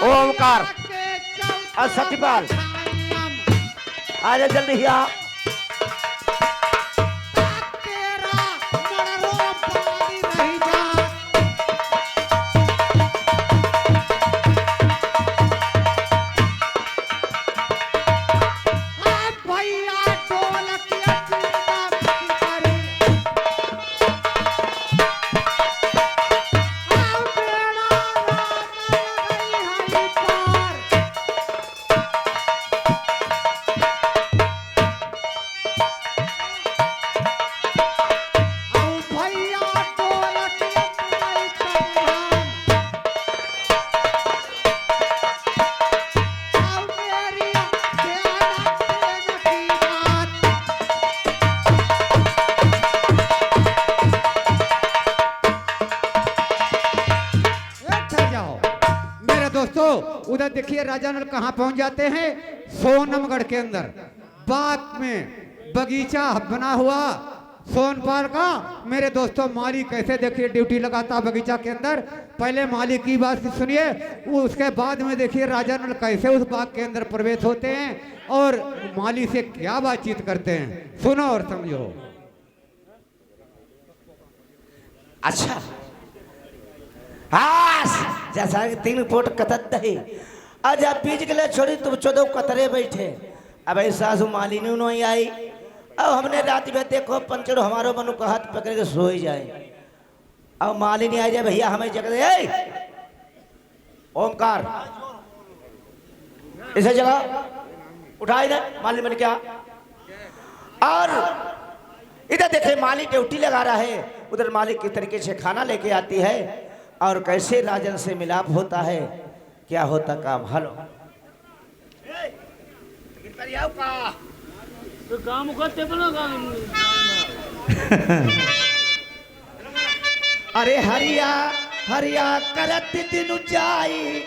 ओमकार और सत्यपाल आ जा जल्दी ही आ। उधर देखिए राजा नल कहाँ पहुंच जाते हैं, सोनमगढ़ के अंदर बाग में बगीचा बना हुआ सोनपाल का। मेरे दोस्तों माली कैसे देखिए ड्यूटी लगाता बगीचा के अंदर। पहले माली की बात सुनिए, उसके बाद में देखिए राजा नल कैसे उस बाग के अंदर प्रवेश होते हैं और माली से क्या बातचीत करते हैं, सुनो और समझो। अच्छा हाँ जैसा कि 3 फुट कतत दही आज आप बीज के लिए छोड़ी तुम 14 कतरे बैठे। अब सासू मालिनी नहीं आई। अब हमने रात में देखो पंचड़ हमारो मनु का हाथ पकड़ के सो ही जाए। अब मालिनी आ जाए भैया हमें जगह दे। ओमकार इसे जगह उठाई दे मालिनी मैंने क्या। और इधर देखे मालिक ड्यूटी लगा रहा है, उधर मालिक किस तरीके से खाना लेके आती है और कैसे राजन से मिलाप होता है, क्या होता काम। हेलो तो काम करते बनो अरे हरिया हरिया करत दिन जाई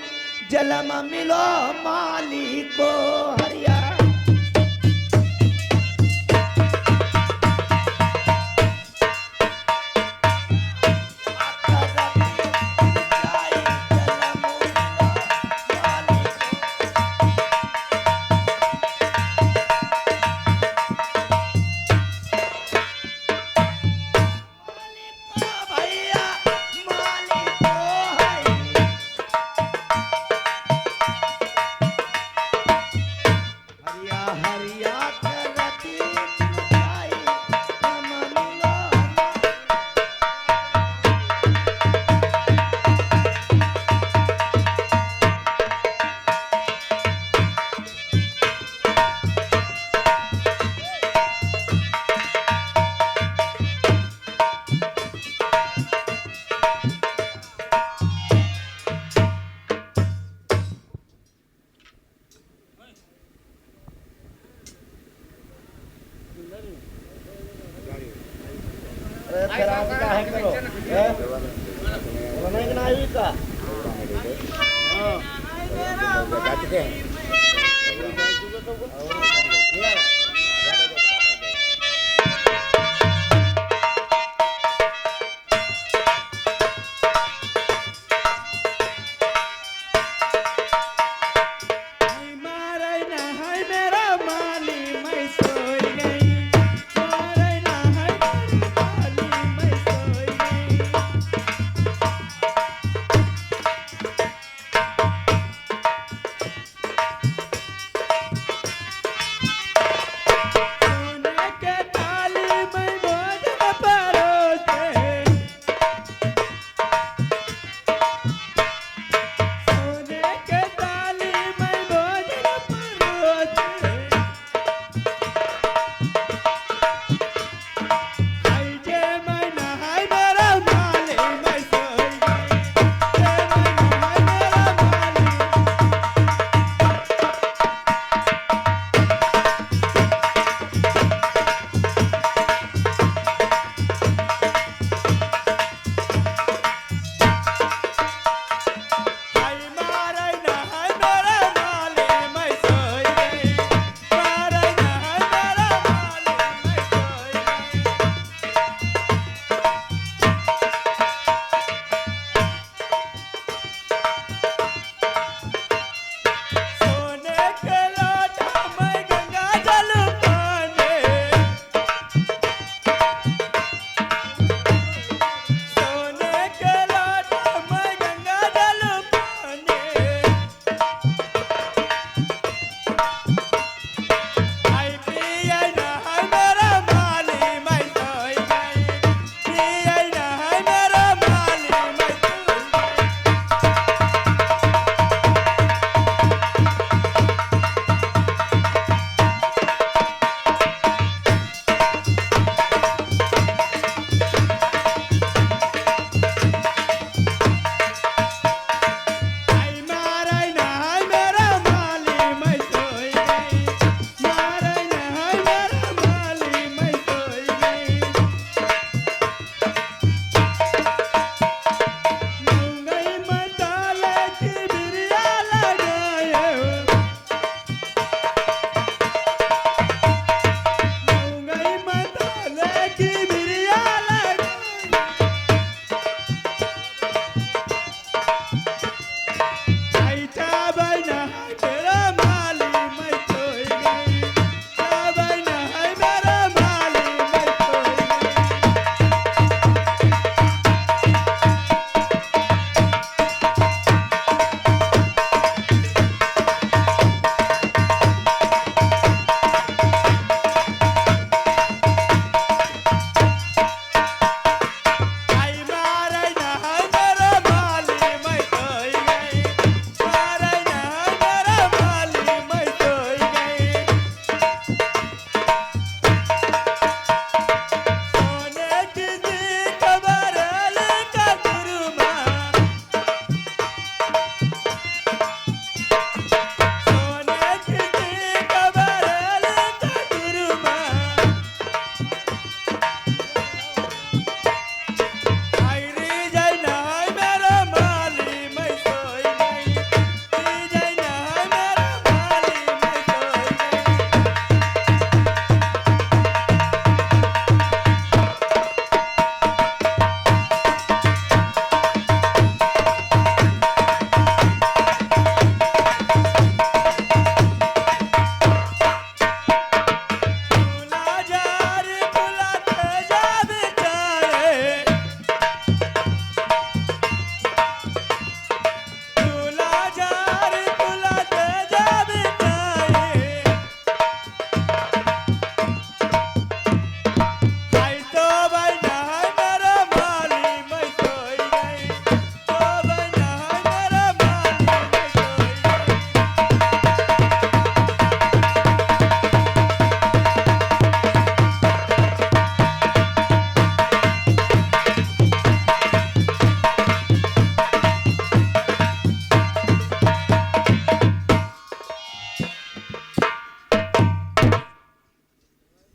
जलम मिलो माली को हरिया।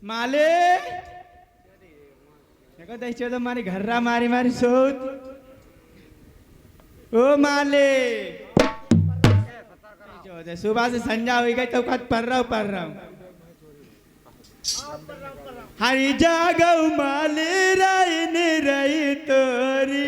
माले देखो देखो तो मारी घर्रा मारी मारी सोच ओ माले जो सुबह से संजा हुई गई तो कद पढ़ रहा हूँ हरी जागो माले राय ने रही तोरी